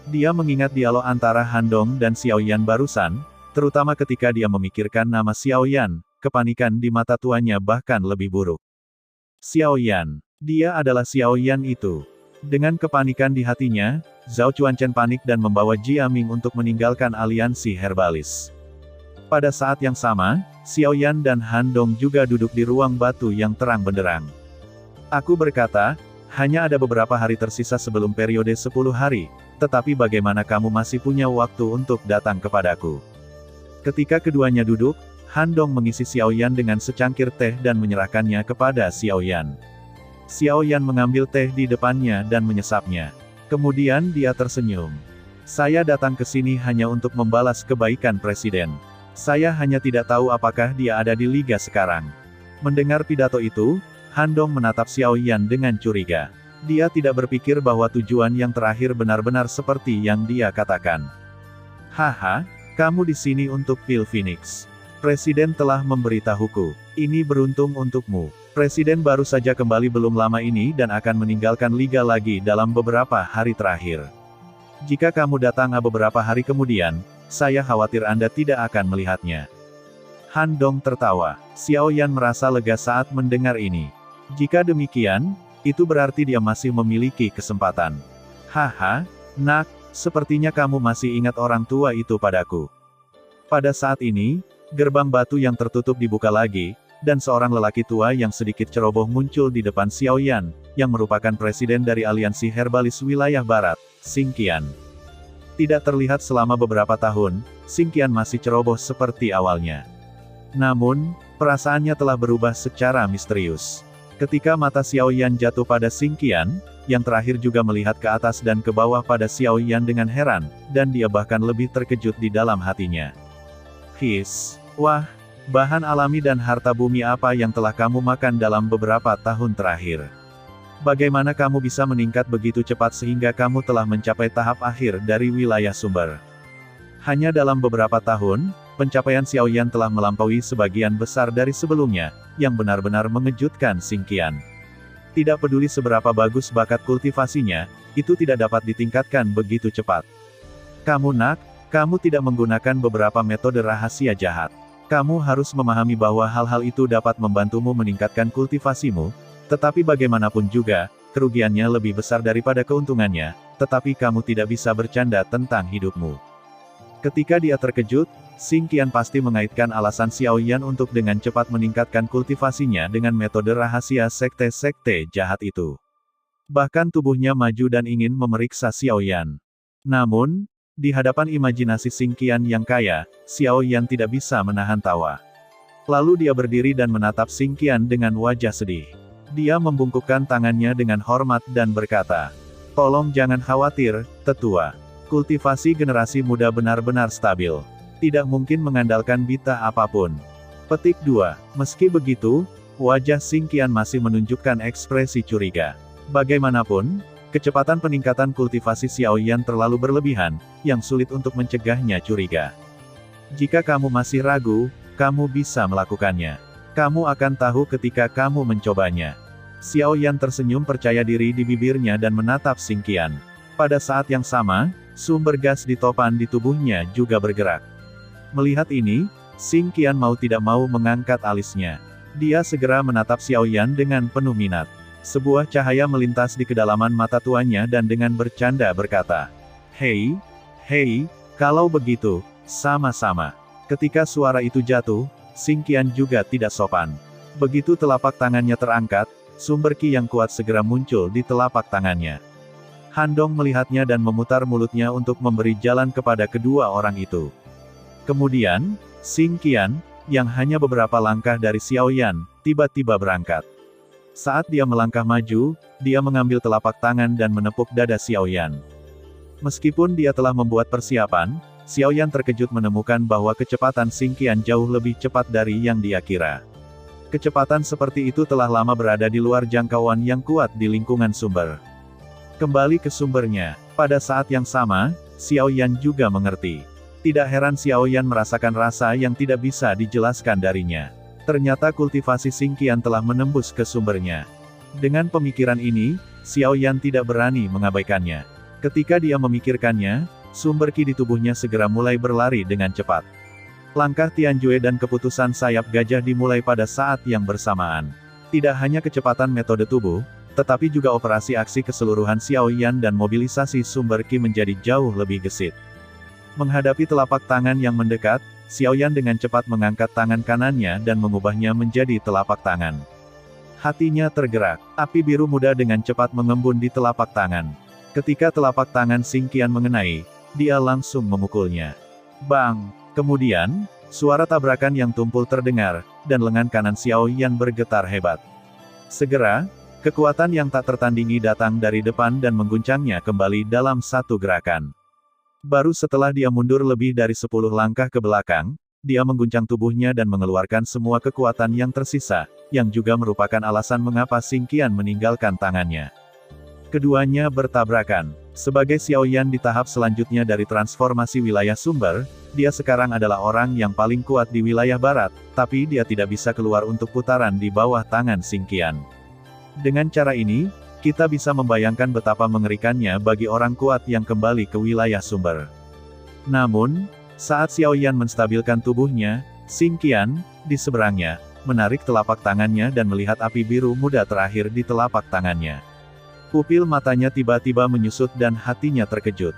Dia mengingat dialog antara Han Dong dan Xiao Yan barusan, terutama ketika dia memikirkan nama Xiao Yan, kepanikan di mata tuanya bahkan lebih buruk. Xiao Yan, dia adalah Xiao Yan itu. Dengan kepanikan di hatinya, Zhao Chuanchen panik dan membawa Jia Ming untuk meninggalkan aliansi herbalis. Pada saat yang sama, Xiao Yan dan Han Dong juga duduk di ruang batu yang terang benderang. Aku berkata, hanya ada beberapa hari tersisa sebelum periode 10 hari, tetapi bagaimana kamu masih punya waktu untuk datang kepadaku? Ketika keduanya duduk, Han Dong mengisi Xiao Yan dengan secangkir teh dan menyerahkannya kepada Xiao Yan. Xiao Yan mengambil teh di depannya dan menyesapnya. Kemudian dia tersenyum. Saya datang ke sini hanya untuk membalas kebaikan Presiden. Saya hanya tidak tahu apakah dia ada di liga sekarang. Mendengar pidato itu, Han Dong menatap Xiao Yan dengan curiga. Dia tidak berpikir bahwa tujuan yang terakhir benar-benar seperti yang dia katakan. Haha, kamu di sini untuk Pil Phoenix. Presiden telah memberitahuku. Ini beruntung untukmu. Presiden baru saja kembali belum lama ini dan akan meninggalkan liga lagi dalam beberapa hari terakhir. Jika kamu datang beberapa hari kemudian, saya khawatir Anda tidak akan melihatnya. Han Dong tertawa. Xiao Yan merasa lega saat mendengar ini. Jika demikian, itu berarti dia masih memiliki kesempatan. Haha, nak, sepertinya kamu masih ingat orang tua itu padaku. Pada saat ini, gerbang batu yang tertutup dibuka lagi, dan seorang lelaki tua yang sedikit ceroboh muncul di depan Xiao Yan, yang merupakan presiden dari aliansi herbalis wilayah barat, Xing Qian. Tidak terlihat selama beberapa tahun, Xing Qian masih ceroboh seperti awalnya. Namun, perasaannya telah berubah secara misterius. Ketika mata Xiao Yan jatuh pada Xing Qian, yang terakhir juga melihat ke atas dan ke bawah pada Xiao Yan dengan heran, dan dia bahkan lebih terkejut di dalam hatinya. Wah, bahan alami dan harta bumi apa yang telah kamu makan dalam beberapa tahun terakhir? Bagaimana kamu bisa meningkat begitu cepat sehingga kamu telah mencapai tahap akhir dari wilayah sumber? Hanya dalam beberapa tahun, pencapaian Xiao Yan telah melampaui sebagian besar dari sebelumnya, yang benar-benar mengejutkan Xing Qian. Tidak peduli seberapa bagus bakat kultivasinya, itu tidak dapat ditingkatkan begitu cepat. Kamu nak, kamu tidak menggunakan beberapa metode rahasia jahat. Kamu harus memahami bahwa hal-hal itu dapat membantumu meningkatkan kultivasimu, tetapi bagaimanapun juga, kerugiannya lebih besar daripada keuntungannya, tetapi kamu tidak bisa bercanda tentang hidupmu. Ketika dia terkejut, Xing Qian pasti mengaitkan alasan Xiao Yan untuk dengan cepat meningkatkan kultivasinya dengan metode rahasia sekte-sekte jahat itu. Bahkan tubuhnya maju dan ingin memeriksa Xiao Yan. Namun, di hadapan imajinasi Xing Qian yang kaya, Xiao Yan tidak bisa menahan tawa. Lalu dia berdiri dan menatap Xing Qian dengan wajah sedih. Dia membungkukkan tangannya dengan hormat dan berkata, "Tolong jangan khawatir, tetua. Kultivasi generasi muda benar-benar stabil. Tidak mungkin mengandalkan bita apapun." Petik 2. Meski begitu, wajah Xing Qian masih menunjukkan ekspresi curiga. Bagaimanapun, kecepatan peningkatan kultivasi Xiao Yan terlalu berlebihan, yang sulit untuk mencegahnya curiga. Jika kamu masih ragu, kamu bisa melakukannya. Kamu akan tahu ketika kamu mencobanya. Xiao Yan tersenyum percaya diri di bibirnya dan menatap Xing Qian. Pada saat yang sama, sumber gas di topan di tubuhnya juga bergerak. Melihat ini, Xing Qian mau tidak mau mengangkat alisnya. Dia segera menatap Xiao Yan dengan penuh minat. Sebuah cahaya melintas di kedalaman mata tuanya dan dengan bercanda berkata, "Hei, hei, kalau begitu, sama-sama." Ketika suara itu jatuh, Xing Qian juga tidak sopan. Begitu telapak tangannya terangkat, sumber ki yang kuat segera muncul di telapak tangannya. Han Dong melihatnya dan memutar mulutnya untuk memberi jalan kepada kedua orang itu. Kemudian, Xing Qian, yang hanya beberapa langkah dari Xiao Yan, tiba-tiba berangkat. Saat dia melangkah maju, dia mengambil telapak tangan dan menepuk dada Xiao Yan. Meskipun dia telah membuat persiapan, Xiao Yan terkejut menemukan bahwa kecepatan Xing Qian jauh lebih cepat dari yang dia kira. Kecepatan seperti itu telah lama berada di luar jangkauan yang kuat di lingkungan sumber. Kembali ke sumbernya, pada saat yang sama, Xiao Yan juga mengerti. Tidak heran Xiao Yan merasakan rasa yang tidak bisa dijelaskan darinya. Ternyata kultivasi Xing Qian telah menembus ke sumbernya. Dengan pemikiran ini, Xiao Yan tidak berani mengabaikannya. Ketika dia memikirkannya, sumber ki di tubuhnya segera mulai berlari dengan cepat. Langkah Tianjue dan keputusan sayap gajah dimulai pada saat yang bersamaan. Tidak hanya kecepatan metode tubuh, tetapi juga operasi aksi keseluruhan Xiao Yan dan mobilisasi sumber ki menjadi jauh lebih gesit. Menghadapi telapak tangan yang mendekat, Xiao Yan dengan cepat mengangkat tangan kanannya dan mengubahnya menjadi telapak tangan. Hatinya tergerak, api biru muda dengan cepat mengembun di telapak tangan. Ketika telapak tangan Xing Qian mengenai, dia langsung memukulnya. Bang! Kemudian, suara tabrakan yang tumpul terdengar, dan lengan kanan Xiao Yan bergetar hebat. Segera, kekuatan yang tak tertandingi datang dari depan dan mengguncangnya kembali dalam satu gerakan. Baru setelah dia mundur lebih dari 10 langkah ke belakang, dia mengguncang tubuhnya dan mengeluarkan semua kekuatan yang tersisa, yang juga merupakan alasan mengapa Xing Qian meninggalkan tangannya. Keduanya bertabrakan. Sebagai Xiao Yan di tahap selanjutnya dari transformasi wilayah sumber, dia sekarang adalah orang yang paling kuat di wilayah barat, tapi dia tidak bisa keluar untuk putaran di bawah tangan Xing Qian. Dengan cara ini, kita bisa membayangkan betapa mengerikannya bagi orang kuat yang kembali ke wilayah sumber. Namun, saat Xiao Yan menstabilkan tubuhnya, Xing Qian, di seberangnya, menarik telapak tangannya dan melihat api biru muda terakhir di telapak tangannya. Pupil matanya tiba-tiba menyusut dan hatinya terkejut.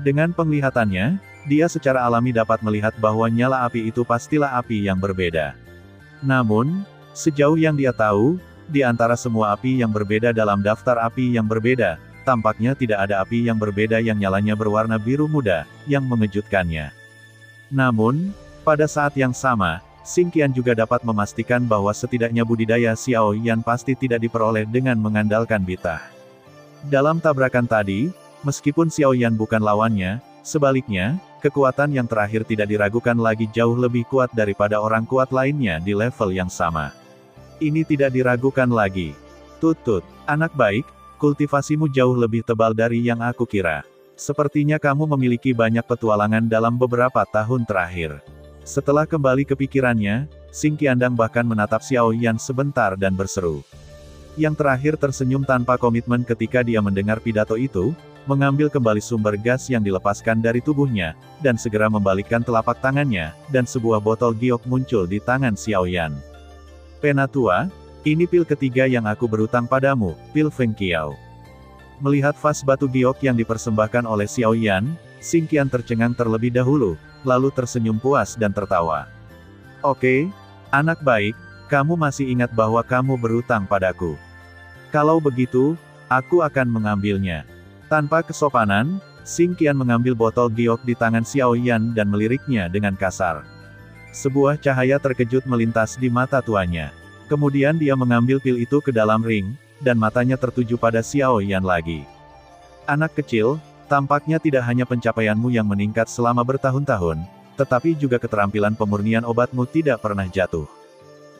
Dengan penglihatannya, dia secara alami dapat melihat bahwa nyala api itu pastilah api yang berbeda. Namun, sejauh yang dia tahu, di antara semua api yang berbeda dalam daftar api yang berbeda, tampaknya tidak ada api yang berbeda yang nyalanya berwarna biru muda, yang mengejutkannya. Namun, pada saat yang sama, Xing Qian juga dapat memastikan bahwa setidaknya budidaya Xiao Yan pasti tidak diperoleh dengan mengandalkan bitah. Dalam tabrakan tadi, meskipun Xiao Yan bukan lawannya, sebaliknya, kekuatan yang terakhir tidak diragukan lagi jauh lebih kuat daripada orang kuat lainnya di level yang sama. Ini tidak diragukan lagi. Tut-tut, anak baik, kultivasimu jauh lebih tebal dari yang aku kira. Sepertinya kamu memiliki banyak petualangan dalam beberapa tahun terakhir. Setelah kembali ke pikirannya, Xing Qiandang bahkan menatap Xiao Yan sebentar dan berseru. Yang terakhir tersenyum tanpa komitmen ketika dia mendengar pidato itu, mengambil kembali sumber gas yang dilepaskan dari tubuhnya, dan segera membalikkan telapak tangannya, dan sebuah botol giok muncul di tangan Xiao Yan. Penatua, ini pil ketiga yang aku berutang padamu, pil Feng Qiao. Melihat vas batu giok yang dipersembahkan oleh Xiao Yan, Xing Qian tercengang terlebih dahulu, lalu tersenyum puas dan tertawa. Oke, anak baik, kamu masih ingat bahwa kamu berutang padaku. Kalau begitu, aku akan mengambilnya. Tanpa kesopanan, Xing Qian mengambil botol giok di tangan Xiao Yan dan meliriknya dengan kasar. Sebuah cahaya terkejut melintas di mata tuanya. Kemudian dia mengambil pil itu ke dalam ring, dan matanya tertuju pada Xiao Yan lagi. Anak kecil, tampaknya tidak hanya pencapaianmu yang meningkat selama bertahun-tahun, tetapi juga keterampilan pemurnian obatmu tidak pernah jatuh.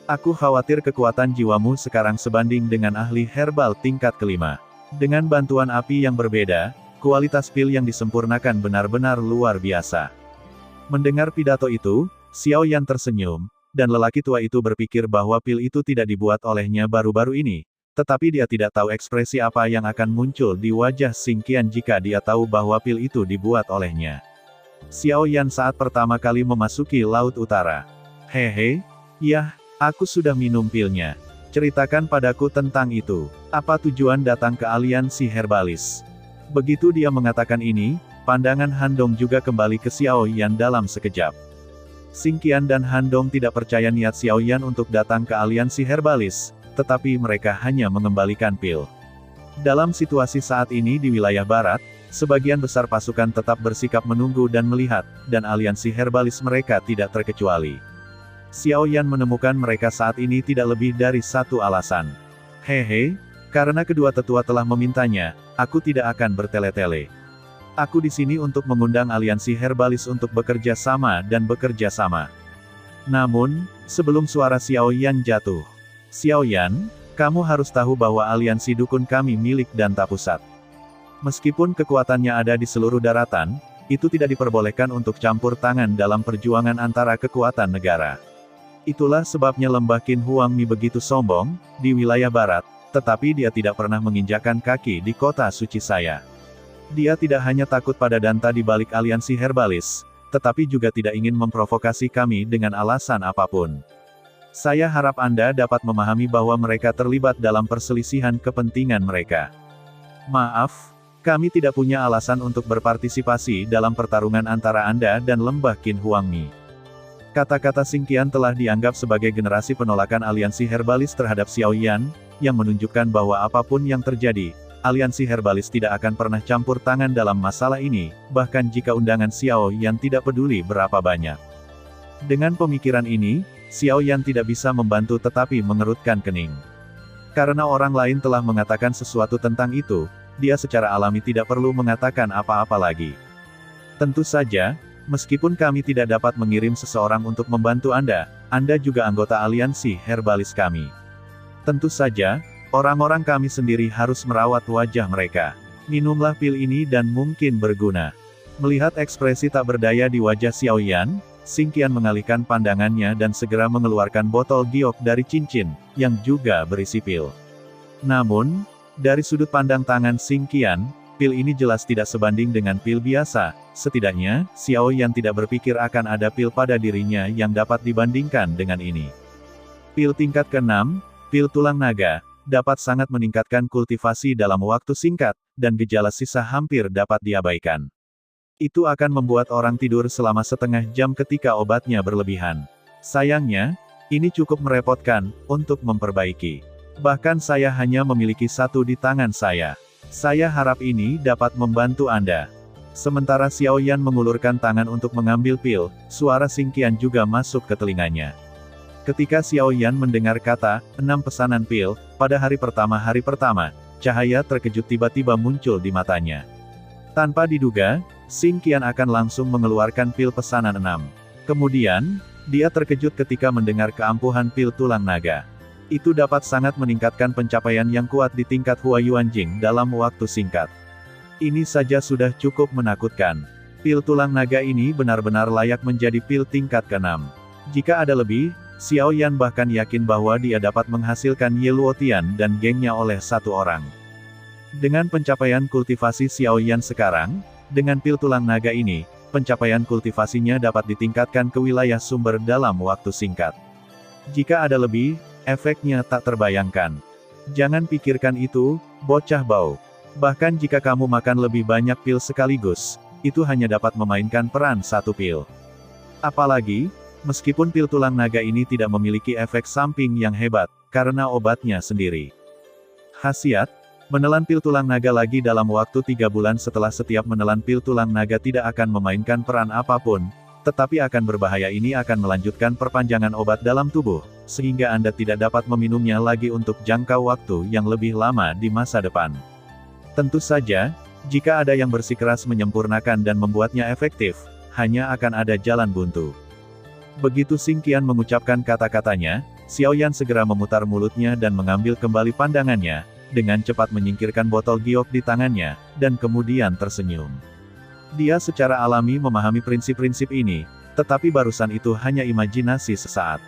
Aku khawatir kekuatan jiwamu sekarang sebanding dengan ahli herbal tingkat kelima. Dengan bantuan api yang berbeda, kualitas pil yang disempurnakan benar-benar luar biasa. Mendengar pidato itu, Xiao Yan tersenyum, dan lelaki tua itu berpikir bahwa pil itu tidak dibuat olehnya baru-baru ini, tetapi dia tidak tahu ekspresi apa yang akan muncul di wajah Xing Qian jika dia tahu bahwa pil itu dibuat olehnya. Xiao Yan saat pertama kali memasuki Laut Utara. Hehe, yah, aku sudah minum pilnya. Ceritakan padaku tentang itu. Apa tujuan datang ke aliansi herbalis? Begitu dia mengatakan ini, pandangan Han Dong juga kembali ke Xiao Yan dalam sekejap. Xing Qian dan Han Dong tidak percaya niat Xiao Yan untuk datang ke aliansi herbalis, tetapi mereka hanya mengembalikan pil. Dalam situasi saat ini di wilayah barat, sebagian besar pasukan tetap bersikap menunggu dan melihat, dan aliansi herbalis mereka tidak terkecuali. Xiao Yan menemukan mereka saat ini tidak lebih dari satu alasan. Hehe, karena kedua tetua telah memintanya, aku tidak akan bertele-tele. Aku di sini untuk mengundang aliansi herbalis untuk bekerja sama dan bekerja sama. Namun, sebelum suara Xiao Yan jatuh. Xiao Yan, kamu harus tahu bahwa aliansi dukun kami milik Danta Pusat. Meskipun kekuatannya ada di seluruh daratan, itu tidak diperbolehkan untuk campur tangan dalam perjuangan antara kekuatan negara. Itulah sebabnya lembah Qin Huang Mi begitu sombong, di wilayah barat, tetapi dia tidak pernah menginjakkan kaki di kota suci saya. Dia tidak hanya takut pada Danta di balik aliansi herbalis, tetapi juga tidak ingin memprovokasi kami dengan alasan apapun. Saya harap Anda dapat memahami bahwa mereka terlibat dalam perselisihan kepentingan mereka. Maaf, kami tidak punya alasan untuk berpartisipasi dalam pertarungan antara Anda dan lembah Qin Huang Mi. Kata-kata Xing Qian telah dianggap sebagai generasi penolakan aliansi herbalis terhadap Xiao Yan, yang menunjukkan bahwa apapun yang terjadi, aliansi herbalis tidak akan pernah campur tangan dalam masalah ini, bahkan jika undangan Xiao Yan tidak peduli berapa banyak. Dengan pemikiran ini, Xiao Yan tidak bisa membantu tetapi mengerutkan kening. Karena orang lain telah mengatakan sesuatu tentang itu, dia secara alami tidak perlu mengatakan apa-apa lagi. Tentu saja, meskipun kami tidak dapat mengirim seseorang untuk membantu Anda juga anggota aliansi herbalis kami. Tentu saja, orang-orang kami sendiri harus merawat wajah mereka. Minumlah pil ini dan mungkin berguna. Melihat ekspresi tak berdaya di wajah Xiao Yan, Xing Qian mengalihkan pandangannya dan segera mengeluarkan botol giok dari cincin, yang juga berisi pil. Namun, dari sudut pandang tangan Xing Qian, pil ini jelas tidak sebanding dengan pil biasa, setidaknya, Xiao Yan tidak berpikir akan ada pil pada dirinya yang dapat dibandingkan dengan ini. Pil tingkat ke-6, pil tulang naga, dapat sangat meningkatkan kultivasi dalam waktu singkat, dan gejala sisa hampir dapat diabaikan. Itu akan membuat orang tidur selama setengah jam ketika obatnya berlebihan. Sayangnya, ini cukup merepotkan, untuk memperbaiki. Bahkan saya hanya memiliki satu di tangan saya. Saya harap ini dapat membantu Anda. Sementara Xiao Yan mengulurkan tangan untuk mengambil pil, suara Xing Qian juga masuk ke telinganya. Ketika Xiao Yan mendengar kata, 6 pesanan pil, pada hari pertama, cahaya terkejut tiba-tiba muncul di matanya. Tanpa diduga, Xing Qian akan langsung mengeluarkan pil pesanan 6. Kemudian, dia terkejut ketika mendengar keampuhan pil tulang naga. Itu dapat sangat meningkatkan pencapaian yang kuat di tingkat Huayuan Jing dalam waktu singkat. Ini saja sudah cukup menakutkan. Pil tulang naga ini benar-benar layak menjadi pil tingkat ke-6. Jika ada lebih, Xiao Yan bahkan yakin bahwa dia dapat menghasilkan Ye Luotian dan gengnya oleh satu orang. Dengan pencapaian kultivasi Xiao Yan sekarang, dengan pil tulang naga ini, pencapaian kultivasinya dapat ditingkatkan ke wilayah sumber dalam waktu singkat. Jika ada lebih, efeknya tak terbayangkan. Jangan pikirkan itu, bocah bau. Bahkan jika kamu makan lebih banyak pil sekaligus, itu hanya dapat memainkan peran satu pil. Apalagi, meskipun pil tulang naga ini tidak memiliki efek samping yang hebat, karena obatnya sendiri. Khasiat, menelan pil tulang naga lagi dalam waktu 3 bulan setelah setiap menelan pil tulang naga tidak akan memainkan peran apapun, tetapi akan berbahaya. Ini akan melanjutkan perpanjangan obat dalam tubuh, sehingga Anda tidak dapat meminumnya lagi untuk jangka waktu yang lebih lama di masa depan. Tentu saja, jika ada yang bersikeras menyempurnakan dan membuatnya efektif, hanya akan ada jalan buntu. Begitu Xing Qian mengucapkan kata-katanya, Xiao Yan segera memutar mulutnya dan mengambil kembali pandangannya, dengan cepat menyingkirkan botol giok di tangannya, dan kemudian tersenyum. Dia secara alami memahami prinsip-prinsip ini, tetapi barusan itu hanya imajinasi sesaat.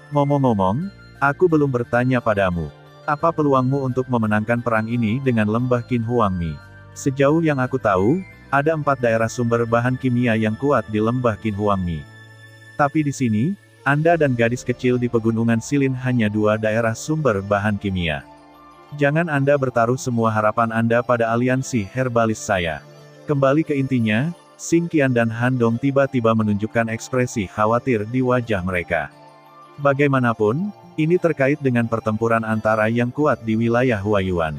Ngomong-ngomong, aku belum bertanya padamu. Apa peluangmu untuk memenangkan perang ini dengan lembah Qin Huang Mi? Sejauh yang aku tahu, ada 4 daerah sumber bahan kimia yang kuat di lembah Qin Huang Mi. Tapi di sini, Anda dan gadis kecil di pegunungan Silin hanya dua daerah sumber bahan kimia. Jangan Anda bertaruh semua harapan Anda pada aliansi herbalis saya. Kembali ke intinya, Xing Qian dan Han Dong tiba-tiba menunjukkan ekspresi khawatir di wajah mereka. Bagaimanapun, ini terkait dengan pertempuran antara yang kuat di wilayah Huaiyuan.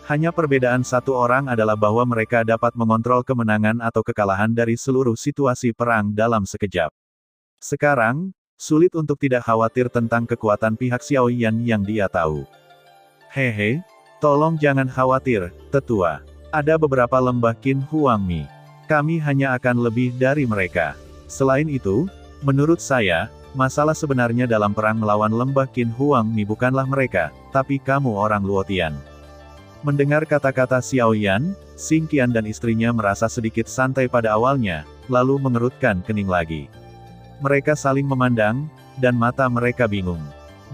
Hanya perbedaan satu orang adalah bahwa mereka dapat mengontrol kemenangan atau kekalahan dari seluruh situasi perang dalam sekejap. Sekarang, sulit untuk tidak khawatir tentang kekuatan pihak Xiao Yan yang dia tahu. Hehe, tolong jangan khawatir, tetua. Ada beberapa lembah Qin Huang Mi. Kami hanya akan lebih dari mereka. Selain itu, menurut saya, masalah sebenarnya dalam perang melawan lembah Qin Huang Mi bukanlah mereka, tapi kamu orang Luotian. Mendengar kata-kata Xiao Yan, Xing Qian dan istrinya merasa sedikit santai pada awalnya, lalu mengerutkan kening lagi. Mereka saling memandang, dan mata mereka bingung.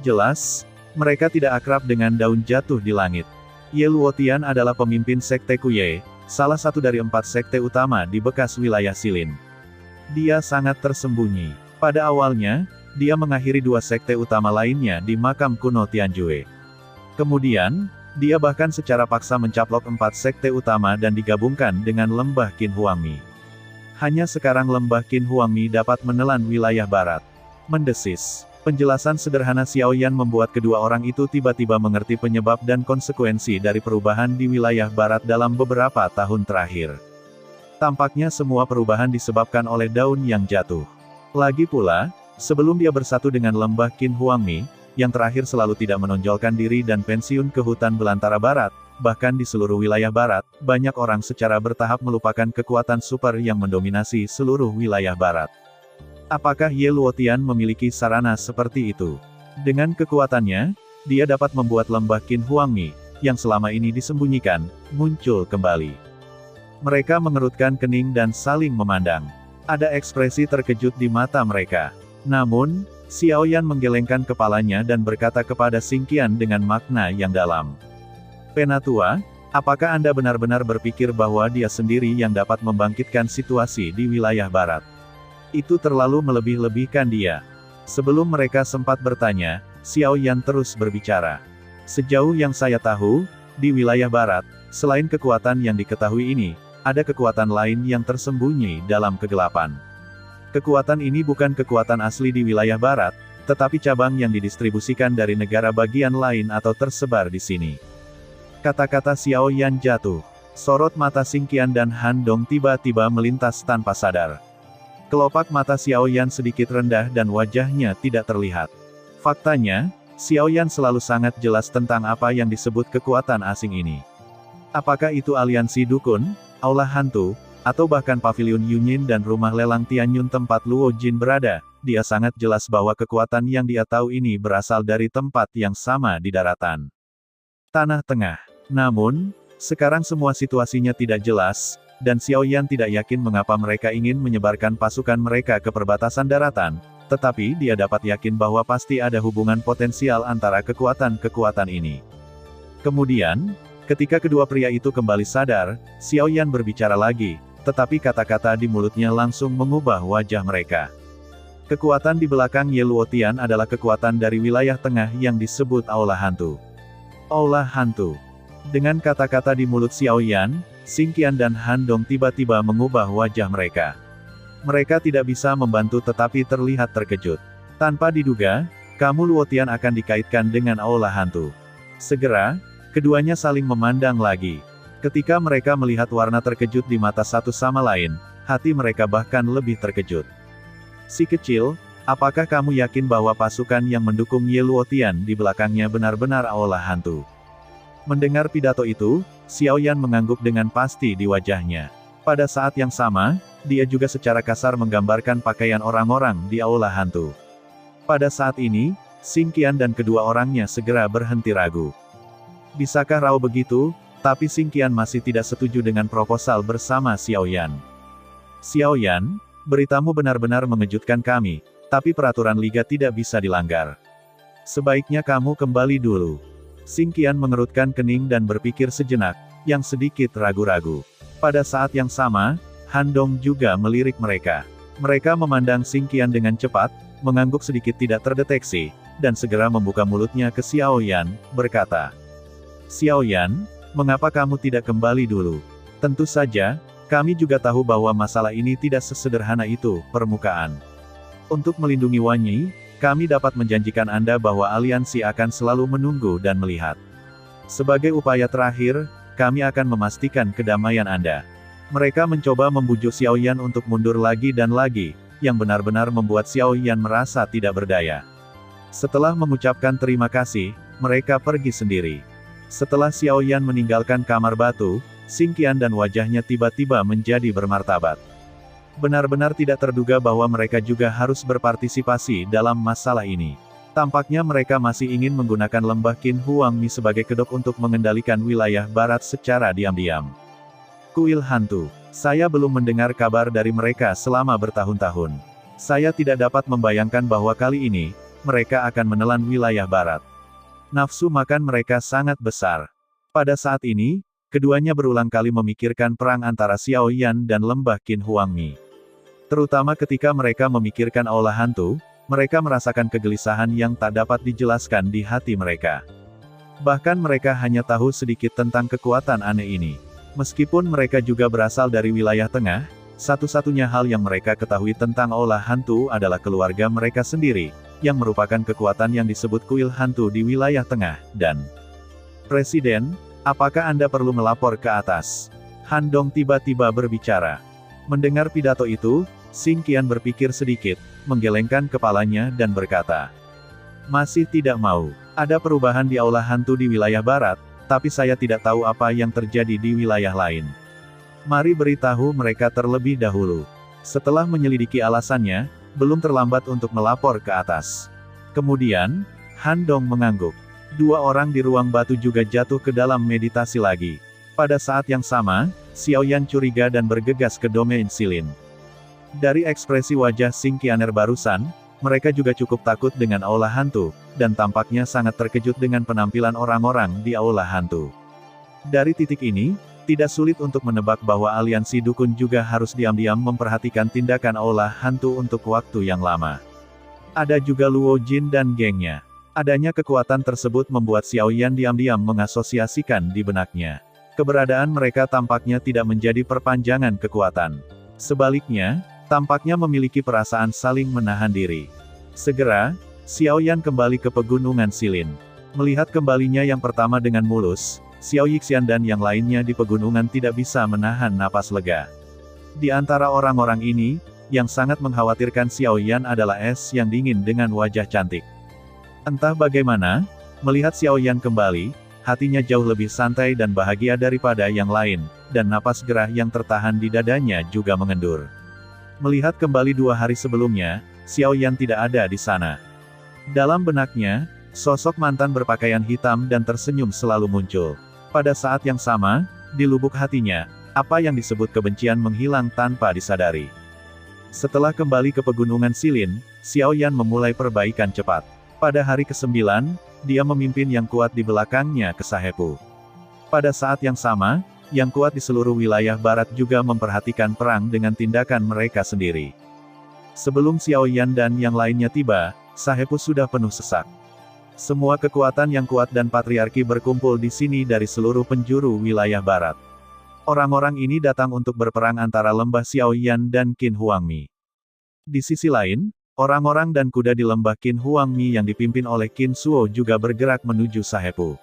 Jelas, mereka tidak akrab dengan daun jatuh di langit. Ye Luotian adalah pemimpin Sekte Kuye, salah satu dari 4 sekte utama di bekas wilayah Silin. Dia sangat tersembunyi. Pada awalnya, dia mengakhiri 2 sekte utama lainnya di makam kuno Tianjue. Kemudian, dia bahkan secara paksa mencaplok 4 sekte utama dan digabungkan dengan lembah Qin Huang Mi. Hanya sekarang lembah Qin Huang Mi dapat menelan wilayah barat. Mendesis. Penjelasan sederhana Xiao Yan membuat kedua orang itu tiba-tiba mengerti penyebab dan konsekuensi dari perubahan di wilayah barat dalam beberapa tahun terakhir. Tampaknya semua perubahan disebabkan oleh daun yang jatuh. Lagi pula, sebelum dia bersatu dengan lembah Qin Huang Mi, yang terakhir selalu tidak menonjolkan diri dan pensiun ke hutan belantara barat, bahkan di seluruh wilayah barat, banyak orang secara bertahap melupakan kekuatan super yang mendominasi seluruh wilayah barat. Apakah Ye Luotian memiliki sarana seperti itu? Dengan kekuatannya, dia dapat membuat lembah Qin Huang Mi, yang selama ini disembunyikan, muncul kembali. Mereka mengerutkan kening dan saling memandang. Ada ekspresi terkejut di mata mereka. Namun, Xiao Yan menggelengkan kepalanya dan berkata kepada Xing Qian dengan makna yang dalam. Penatua, apakah Anda benar-benar berpikir bahwa dia sendiri yang dapat membangkitkan situasi di wilayah barat? Itu terlalu melebih-lebihkan dia. Sebelum mereka sempat bertanya, Xiao Yan terus berbicara. Sejauh yang saya tahu, di wilayah barat, selain kekuatan yang diketahui ini, ada kekuatan lain yang tersembunyi dalam kegelapan. Kekuatan ini bukan kekuatan asli di wilayah barat, tetapi cabang yang didistribusikan dari negara bagian lain atau tersebar di sini. Kata-kata Xiao Yan jatuh. Sorot mata Xing Qian dan Han Dong tiba-tiba melintas tanpa sadar. Kelopak mata Xiao Yan sedikit rendah dan wajahnya tidak terlihat. Faktanya, Xiao Yan selalu sangat jelas tentang apa yang disebut kekuatan asing ini. Apakah itu aliansi dukun, aula hantu, atau bahkan pavilion Yunyin dan rumah lelang Tianyun tempat Luo Jin berada, dia sangat jelas bahwa kekuatan yang dia tahu ini berasal dari tempat yang sama di daratan. Tanah Tengah. Namun, sekarang semua situasinya tidak jelas, dan Xiao Yan tidak yakin mengapa mereka ingin menyebarkan pasukan mereka ke perbatasan daratan, tetapi dia dapat yakin bahwa pasti ada hubungan potensial antara kekuatan-kekuatan ini. Kemudian, ketika kedua pria itu kembali sadar, Xiao Yan berbicara lagi, tetapi kata-kata di mulutnya langsung mengubah wajah mereka. Kekuatan di belakang Ye Luotian adalah kekuatan dari wilayah tengah yang disebut Aula Hantu. Aula Hantu. Dengan kata-kata di mulut Xiao Yan, Xing Qian dan Han Dong tiba-tiba mengubah wajah mereka. Mereka tidak bisa membantu tetapi terlihat terkejut. Tanpa diduga, kamu Luotian akan dikaitkan dengan Aula Hantu. Segera, keduanya saling memandang lagi. Ketika mereka melihat warna terkejut di mata satu sama lain, hati mereka bahkan lebih terkejut. Si kecil, apakah kamu yakin bahwa pasukan yang mendukung Ye Luotian di belakangnya benar-benar Aula Hantu? Mendengar pidato itu, Xiao Yan mengangguk dengan pasti di wajahnya. Pada saat yang sama, dia juga secara kasar menggambarkan pakaian orang-orang di Aula Hantu. Pada saat ini, Xing Qian dan kedua orangnya segera berhenti ragu. Bisakah raw begitu? Tapi Xing Qian masih tidak setuju dengan proposal bersama Xiao Yan. Xiao Yan, beritamu benar-benar mengejutkan kami, tapi peraturan liga tidak bisa dilanggar. Sebaiknya kamu kembali dulu. Xing Qian mengerutkan kening dan berpikir sejenak, yang sedikit ragu-ragu. Pada saat yang sama, Han Dong juga melirik mereka. Mereka memandang Xing Qian dengan cepat, mengangguk sedikit tidak terdeteksi, dan segera membuka mulutnya ke Xiao Yan, berkata, "Xiao Yan, mengapa kamu tidak kembali dulu? Tentu saja, kami juga tahu bahwa masalah ini tidak sesederhana itu, permukaan. Untuk melindungi Wan Yi, kami dapat menjanjikan Anda bahwa aliansi akan selalu menunggu dan melihat. Sebagai upaya terakhir, kami akan memastikan kedamaian Anda." Mereka mencoba membujuk Xiao Yan untuk mundur lagi dan lagi, yang benar-benar membuat Xiao Yan merasa tidak berdaya. Setelah mengucapkan terima kasih, mereka pergi sendiri. Setelah Xiao Yan meninggalkan kamar batu, Xing Qian dan wajahnya tiba-tiba menjadi bermartabat. Benar-benar tidak terduga bahwa mereka juga harus berpartisipasi dalam masalah ini. Tampaknya mereka masih ingin menggunakan lembah Qin Huang Mi sebagai kedok untuk mengendalikan wilayah barat secara diam-diam. Kuil hantu. Saya belum mendengar kabar dari mereka selama bertahun-tahun. Saya tidak dapat membayangkan bahwa kali ini, mereka akan menelan wilayah barat. Nafsu makan mereka sangat besar. Pada saat ini, keduanya berulang kali memikirkan perang antara Xiao Yan dan lembah Qin Huang Mi. Terutama ketika mereka memikirkan aula hantu, mereka merasakan kegelisahan yang tak dapat dijelaskan di hati mereka. Bahkan mereka hanya tahu sedikit tentang kekuatan aneh ini. Meskipun mereka juga berasal dari wilayah tengah, satu-satunya hal yang mereka ketahui tentang aula hantu adalah keluarga mereka sendiri, yang merupakan kekuatan yang disebut kuil hantu di wilayah tengah, dan Presiden, apakah Anda perlu melapor ke atas? Han Dong tiba-tiba berbicara. Mendengar pidato itu, Xing Qian berpikir sedikit, menggelengkan kepalanya dan berkata, "Masih tidak mau. Ada perubahan di aula hantu di wilayah barat, tapi saya tidak tahu apa yang terjadi di wilayah lain. Mari beritahu mereka terlebih dahulu." Setelah menyelidiki alasannya, belum terlambat untuk melapor ke atas. Kemudian, Han Dong mengangguk. Dua orang di ruang batu juga jatuh ke dalam meditasi lagi. Pada saat yang sama, Xiao Yan curiga dan bergegas ke domain Silin. Dari ekspresi wajah Xing Qianer barusan, mereka juga cukup takut dengan aula hantu, dan tampaknya sangat terkejut dengan penampilan orang-orang di aula hantu. Dari titik ini, tidak sulit untuk menebak bahwa aliansi dukun juga harus diam-diam memperhatikan tindakan aula hantu untuk waktu yang lama. Ada juga Luo Jin dan gengnya. Adanya kekuatan tersebut membuat Xiao Yan diam-diam mengasosiasikan di benaknya. Keberadaan mereka tampaknya tidak menjadi perpanjangan kekuatan. Sebaliknya, tampaknya memiliki perasaan saling menahan diri. Segera, Xiao Yan kembali ke pegunungan Silin. Melihat kembalinya yang pertama dengan mulus, Xiao Yixian dan yang lainnya di pegunungan tidak bisa menahan napas lega. Di antara orang-orang ini, yang sangat mengkhawatirkan Xiao Yan adalah es yang dingin dengan wajah cantik. Entah bagaimana, melihat Xiao Yan kembali, hatinya jauh lebih santai dan bahagia daripada yang lain, dan napas gerah yang tertahan di dadanya juga mengendur. Melihat kembali 2 hari sebelumnya, Xiao Yan tidak ada di sana. Dalam benaknya, sosok mantan berpakaian hitam dan tersenyum selalu muncul. Pada saat yang sama, di lubuk hatinya, apa yang disebut kebencian menghilang tanpa disadari. Setelah kembali ke pegunungan Silin, Xiao Yan memulai perbaikan cepat. Pada hari ke-9, dia memimpin yang kuat di belakangnya ke Sahepu. Pada saat yang sama, yang kuat di seluruh wilayah barat juga memperhatikan perang dengan tindakan mereka sendiri. Sebelum Xiao Yan dan yang lainnya tiba, Sahepu sudah penuh sesak. Semua kekuatan yang kuat dan patriarki berkumpul di sini dari seluruh penjuru wilayah barat. Orang-orang ini datang untuk berperang antara lembah Xiao Yan dan Qin Huang Mi. Di sisi lain, orang-orang dan kuda di lembah Qin Huang Mi yang dipimpin oleh Qin Suo juga bergerak menuju Sahepu.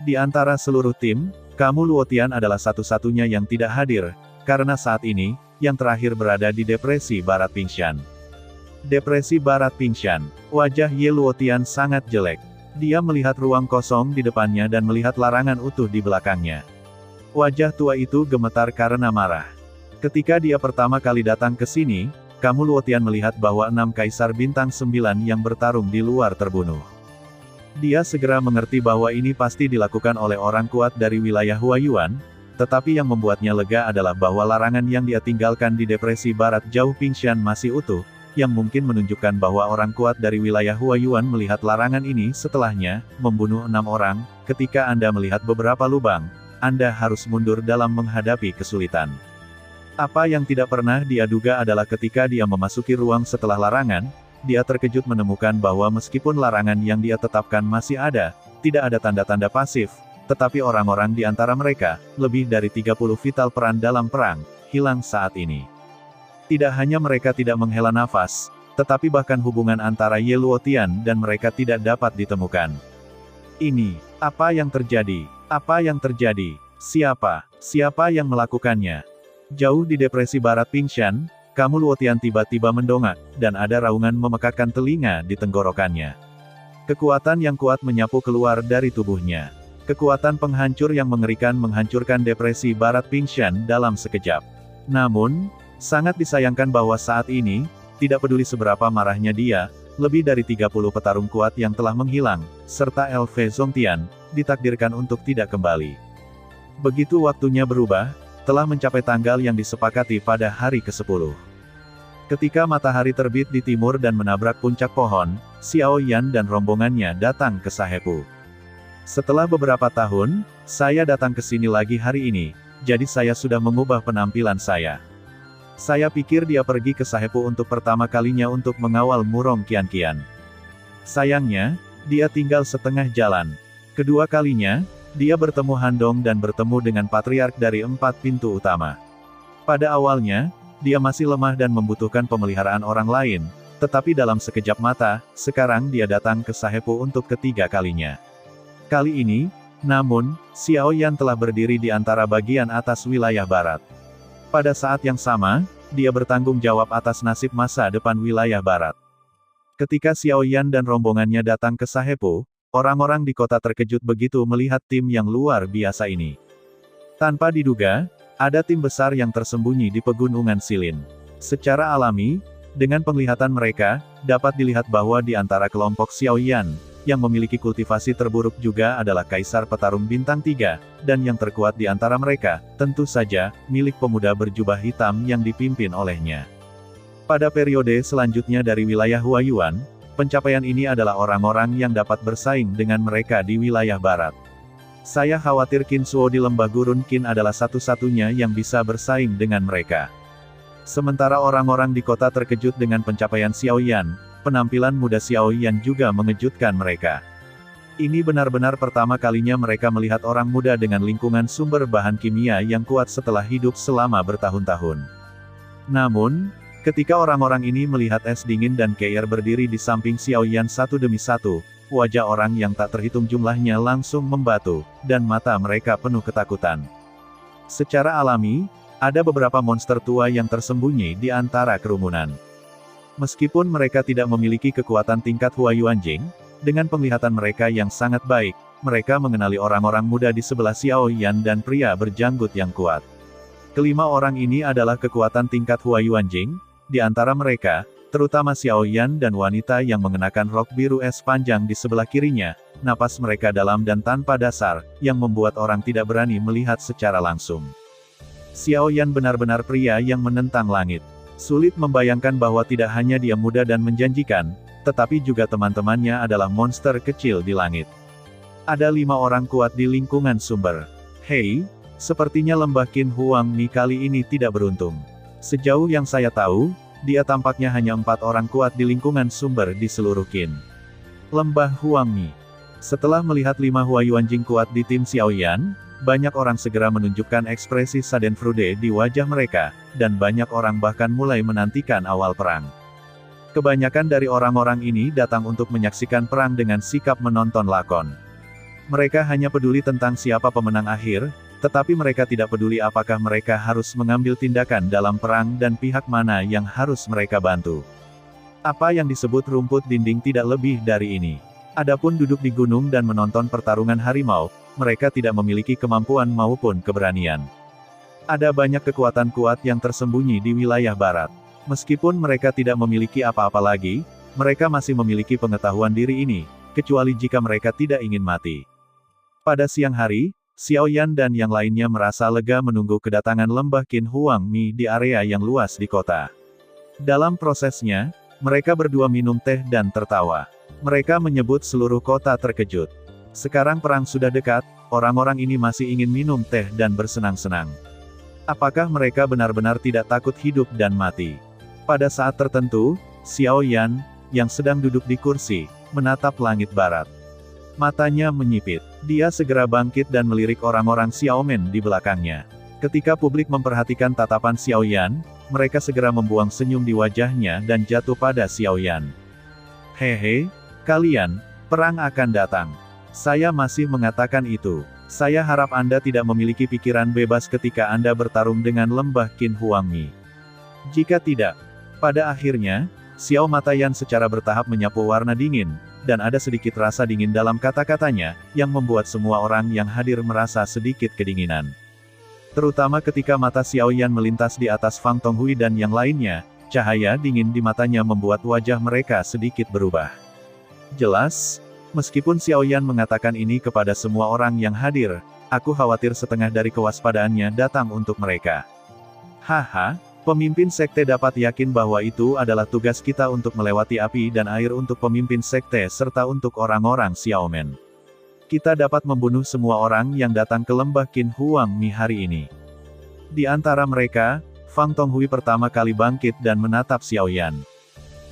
Di antara seluruh tim, kamu Luo Tian adalah satu-satunya yang tidak hadir, karena saat ini, yang terakhir berada di Depresi Barat Pingshan. Depresi Barat Pingshan. Wajah Ye Luo Tian sangat jelek. Dia melihat ruang kosong di depannya dan melihat larangan utuh di belakangnya. Wajah tua itu gemetar karena marah. Ketika dia pertama kali datang ke sini, kamu Luo Tian melihat bahwa 6 kaisar bintang 9 yang bertarung di luar terbunuh. Dia segera mengerti bahwa ini pasti dilakukan oleh orang kuat dari wilayah Huayuan, tetapi yang membuatnya lega adalah bahwa larangan yang dia tinggalkan di Depresi Barat Jauh Pingshan masih utuh, yang mungkin menunjukkan bahwa orang kuat dari wilayah Huayuan melihat larangan ini setelahnya, membunuh 6 orang. Ketika Anda melihat beberapa lubang, Anda harus mundur dalam menghadapi kesulitan. Apa yang tidak pernah dia duga adalah ketika dia memasuki ruang setelah larangan, dia terkejut menemukan bahwa meskipun larangan yang dia tetapkan masih ada, tidak ada tanda-tanda pasif, tetapi orang-orang di antara mereka, lebih dari 30 vital peran dalam perang, hilang saat ini. Tidak hanya mereka tidak menghela nafas, tetapi bahkan hubungan antara Ye Luotian dan mereka tidak dapat ditemukan. Ini, apa yang terjadi? Apa yang terjadi? Siapa yang melakukannya? Jauh di depresi barat Pingshan, kamu Luotian tiba-tiba mendongak, dan ada raungan memekakkan telinga di tenggorokannya. Kekuatan yang kuat menyapu keluar dari tubuhnya. Kekuatan penghancur yang mengerikan menghancurkan depresi barat Pingshan dalam sekejap. Namun, sangat disayangkan bahwa saat ini, tidak peduli seberapa marahnya dia, lebih dari 30 petarung kuat yang telah menghilang, serta LV Zongtian, ditakdirkan untuk tidak kembali. Begitu waktunya berubah, telah mencapai tanggal yang disepakati pada hari ke-10. Ketika matahari terbit di timur dan menabrak puncak pohon, Xiao Yan dan rombongannya datang ke Sahepu. Setelah beberapa tahun, saya datang ke sini lagi hari ini, jadi saya sudah mengubah penampilan saya. Saya pikir dia pergi ke Sahepu untuk pertama kalinya untuk mengawal Murong Qianqian. Sayangnya, dia tinggal setengah jalan. Kedua kalinya, dia bertemu Handong dan bertemu dengan patriark dari 4 pintu utama. Pada awalnya, dia masih lemah dan membutuhkan pemeliharaan orang lain, tetapi dalam sekejap mata, sekarang dia datang ke Sahepu untuk ketiga kalinya. Kali ini, namun, Xiao Yan telah berdiri di antara bagian atas wilayah barat. Pada saat yang sama, dia bertanggung jawab atas nasib masa depan wilayah barat. Ketika Xiao Yan dan rombongannya datang ke Sahepu, orang-orang di kota terkejut begitu melihat tim yang luar biasa ini. Tanpa diduga, ada tim besar yang tersembunyi di pegunungan Silin. Secara alami, dengan penglihatan mereka, dapat dilihat bahwa di antara kelompok Xiao Yan, yang memiliki kultivasi terburuk juga adalah Kaisar Petarung Bintang 3, dan yang terkuat di antara mereka, tentu saja, milik pemuda berjubah hitam yang dipimpin olehnya. Pada periode selanjutnya dari wilayah Huayuan, pencapaian ini adalah orang-orang yang dapat bersaing dengan mereka di wilayah barat. Saya khawatir Qin Suo di lembah gurun Qin adalah satu-satunya yang bisa bersaing dengan mereka. Sementara orang-orang di kota terkejut dengan pencapaian Xiao Yan, penampilan muda Xiao Yan juga mengejutkan mereka. Ini benar-benar pertama kalinya mereka melihat orang muda dengan lingkungan sumber bahan kimia yang kuat setelah hidup selama bertahun-tahun. Namun, ketika orang-orang ini melihat es dingin dan Keir berdiri di samping Xiao Yan satu demi satu, wajah orang yang tak terhitung jumlahnya langsung membatu, dan mata mereka penuh ketakutan. Secara alami, ada beberapa monster tua yang tersembunyi di antara kerumunan. Meskipun mereka tidak memiliki kekuatan tingkat Huayuan Jing, dengan penglihatan mereka yang sangat baik, mereka mengenali orang-orang muda di sebelah Xiao Yan dan pria berjanggut yang kuat. Kelima orang ini adalah kekuatan tingkat Huayuan Jing. Di antara mereka, terutama Xiao Yan dan wanita yang mengenakan rok biru es panjang di sebelah kirinya, napas mereka dalam dan tanpa dasar, yang membuat orang tidak berani melihat secara langsung. Xiao Yan benar-benar pria yang menentang langit. Sulit membayangkan bahwa tidak hanya dia muda dan menjanjikan, tetapi juga teman-temannya adalah monster kecil di langit. Ada 5 orang kuat di lingkungan sumber. Hei, sepertinya lembah Qin Huang Mi kali ini tidak beruntung. Sejauh yang saya tahu, dia tampaknya hanya 4 orang kuat di lingkungan sumber di seluruh Qin. Lembah Huang Mi. Setelah melihat 5 Huayuan Jing kuat di tim Xiao Yan, banyak orang segera menunjukkan ekspresi Schadenfreude di wajah mereka, dan banyak orang bahkan mulai menantikan awal perang. Kebanyakan dari orang-orang ini datang untuk menyaksikan perang dengan sikap menonton lakon. Mereka hanya peduli tentang siapa pemenang akhir, tetapi mereka tidak peduli apakah mereka harus mengambil tindakan dalam perang dan pihak mana yang harus mereka bantu. Apa yang disebut rumput dinding tidak lebih dari ini. Adapun duduk di gunung dan menonton pertarungan harimau, mereka tidak memiliki kemampuan maupun keberanian. Ada banyak kekuatan kuat yang tersembunyi di wilayah barat. Meskipun mereka tidak memiliki apa-apa lagi, mereka masih memiliki pengetahuan diri ini, kecuali jika mereka tidak ingin mati. Pada siang hari, Xiao Yan dan yang lainnya merasa lega menunggu kedatangan lembah Qin Huang Mi di area yang luas di kota. Dalam prosesnya, mereka berdua minum teh dan tertawa. Mereka menyebut seluruh kota terkejut. Sekarang perang sudah dekat, orang-orang ini masih ingin minum teh dan bersenang-senang. Apakah mereka benar-benar tidak takut hidup dan mati? Pada saat tertentu, Xiao Yan, yang sedang duduk di kursi, menatap langit barat. Matanya menyipit. Dia segera bangkit dan melirik orang-orang Xiaomen di belakangnya. Ketika publik memperhatikan tatapan Xiao Yan, mereka segera membuang senyum di wajahnya dan jatuh pada Xiao Yan. Hehe, kalian, perang akan datang. Saya masih mengatakan itu. Saya harap Anda tidak memiliki pikiran bebas ketika Anda bertarung dengan lembah Qin Huangmi. Jika tidak, pada akhirnya, Xiao Matayan secara bertahap menyapu warna dingin, dan ada sedikit rasa dingin dalam kata-katanya, yang membuat semua orang yang hadir merasa sedikit kedinginan. Terutama ketika mata Xiao Yan melintas di atas Fang Tonghui dan yang lainnya, cahaya dingin di matanya membuat wajah mereka sedikit berubah. Jelas, meskipun Xiao Yan mengatakan ini kepada semua orang yang hadir, aku khawatir setengah dari kewaspadaannya datang untuk mereka. Haha, pemimpin sekte dapat yakin bahwa itu adalah tugas kita untuk melewati api dan air untuk pemimpin sekte serta untuk orang-orang Xiaomen. Kita dapat membunuh semua orang yang datang ke lembah Qin Huangmi hari ini. Di antara mereka, Fang Tonghui pertama kali bangkit dan menatap Xiao Yan.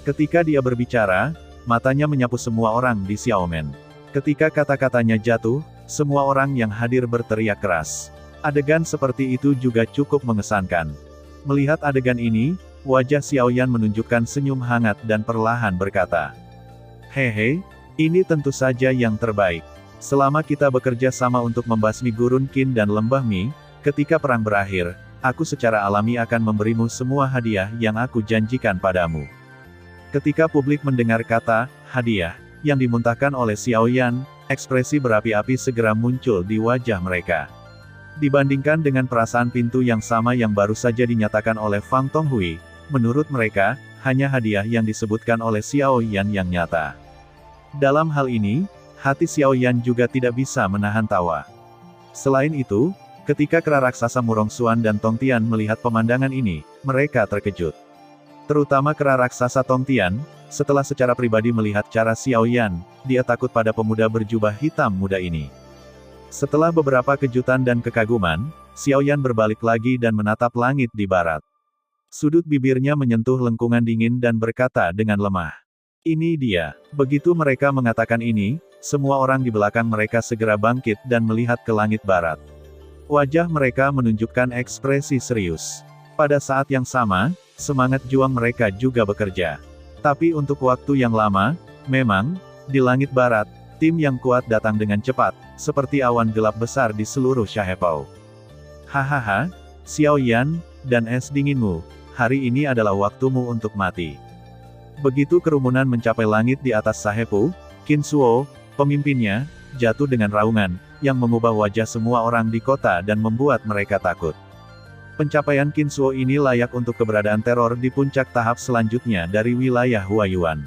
Ketika dia berbicara, matanya menyapu semua orang di Xiaomen. Ketika kata-katanya jatuh, semua orang yang hadir berteriak keras. Adegan seperti itu juga cukup mengesankan. Melihat adegan ini, wajah Xiao Yan menunjukkan senyum hangat dan perlahan berkata, "Hehe, ini tentu saja yang terbaik. Selama kita bekerja sama untuk membasmi Gurun Qin dan Lembah Mi, ketika perang berakhir, aku secara alami akan memberimu semua hadiah yang aku janjikan padamu." Ketika publik mendengar kata hadiah yang dimuntahkan oleh Xiao Yan, ekspresi berapi-api segera muncul di wajah mereka. Dibandingkan dengan perasaan pintu yang sama yang baru saja dinyatakan oleh Fang Tonghui, menurut mereka, hanya hadiah yang disebutkan oleh Xiao Yan yang nyata. Dalam hal ini, hati Xiao Yan juga tidak bisa menahan tawa. Selain itu, ketika kera raksasa Murong Xuan dan Tong Tian melihat pemandangan ini, mereka terkejut. Terutama kera raksasa Tong Tian, setelah secara pribadi melihat cara Xiao Yan, dia takut pada pemuda berjubah hitam muda ini. Setelah beberapa kejutan dan kekaguman, Xiao Yan berbalik lagi dan menatap langit di barat. Sudut bibirnya menyentuh lengkungan dingin dan berkata dengan lemah, "Ini dia." Begitu mereka mengatakan ini, semua orang di belakang mereka segera bangkit dan melihat ke langit barat. Wajah mereka menunjukkan ekspresi serius. Pada saat yang sama, semangat juang mereka juga bekerja. Tapi untuk waktu yang lama, memang, di langit barat, tim yang kuat datang dengan cepat, seperti awan gelap besar di seluruh Shahepao. Hahaha, Xiao Yan, dan es dinginmu, hari ini adalah waktumu untuk mati. Begitu kerumunan mencapai langit di atas Shahepao, Qin Shuo, pemimpinnya, jatuh dengan raungan, yang mengubah wajah semua orang di kota dan membuat mereka takut. Pencapaian Qin Shuo ini layak untuk keberadaan teror di puncak tahap selanjutnya dari wilayah Huayuan.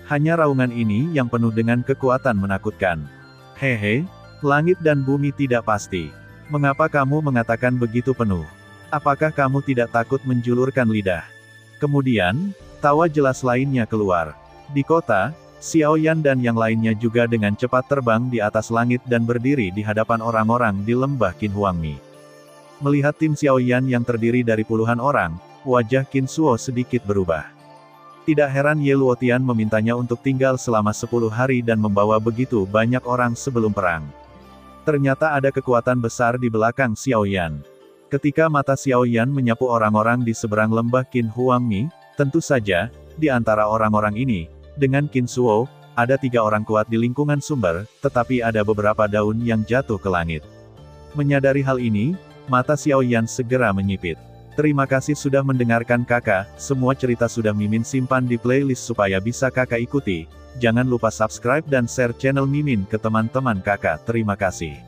Hanya raungan ini yang penuh dengan kekuatan menakutkan. Hehe, langit dan bumi tidak pasti. Mengapa kamu mengatakan begitu penuh? Apakah kamu tidak takut menjulurkan lidah? Kemudian, tawa jelas lainnya keluar. Di kota, Xiao Yan dan yang lainnya juga dengan cepat terbang di atas langit dan berdiri di hadapan orang-orang di lembah Qin Huangmi. Melihat tim Xiao Yan yang terdiri dari puluhan orang, wajah Qin Shuo sedikit berubah. Tidak heran Ye Luotian memintanya untuk tinggal selama 10 hari dan membawa begitu banyak orang sebelum perang. Ternyata ada kekuatan besar di belakang Xiao Yan. Ketika mata Xiao Yan menyapu orang-orang di seberang lembah Qin Huangmi, tentu saja, di antara orang-orang ini, dengan Qin Shuo, ada 3 orang kuat di lingkungan sumber, tetapi ada beberapa daun yang jatuh ke langit. Menyadari hal ini, mata Xiao Yan segera menyipit. Terima kasih sudah mendengarkan kakak, semua cerita sudah Mimin simpan di playlist supaya bisa kakak ikuti. Jangan lupa subscribe dan share channel Mimin ke teman-teman kakak. Terima kasih.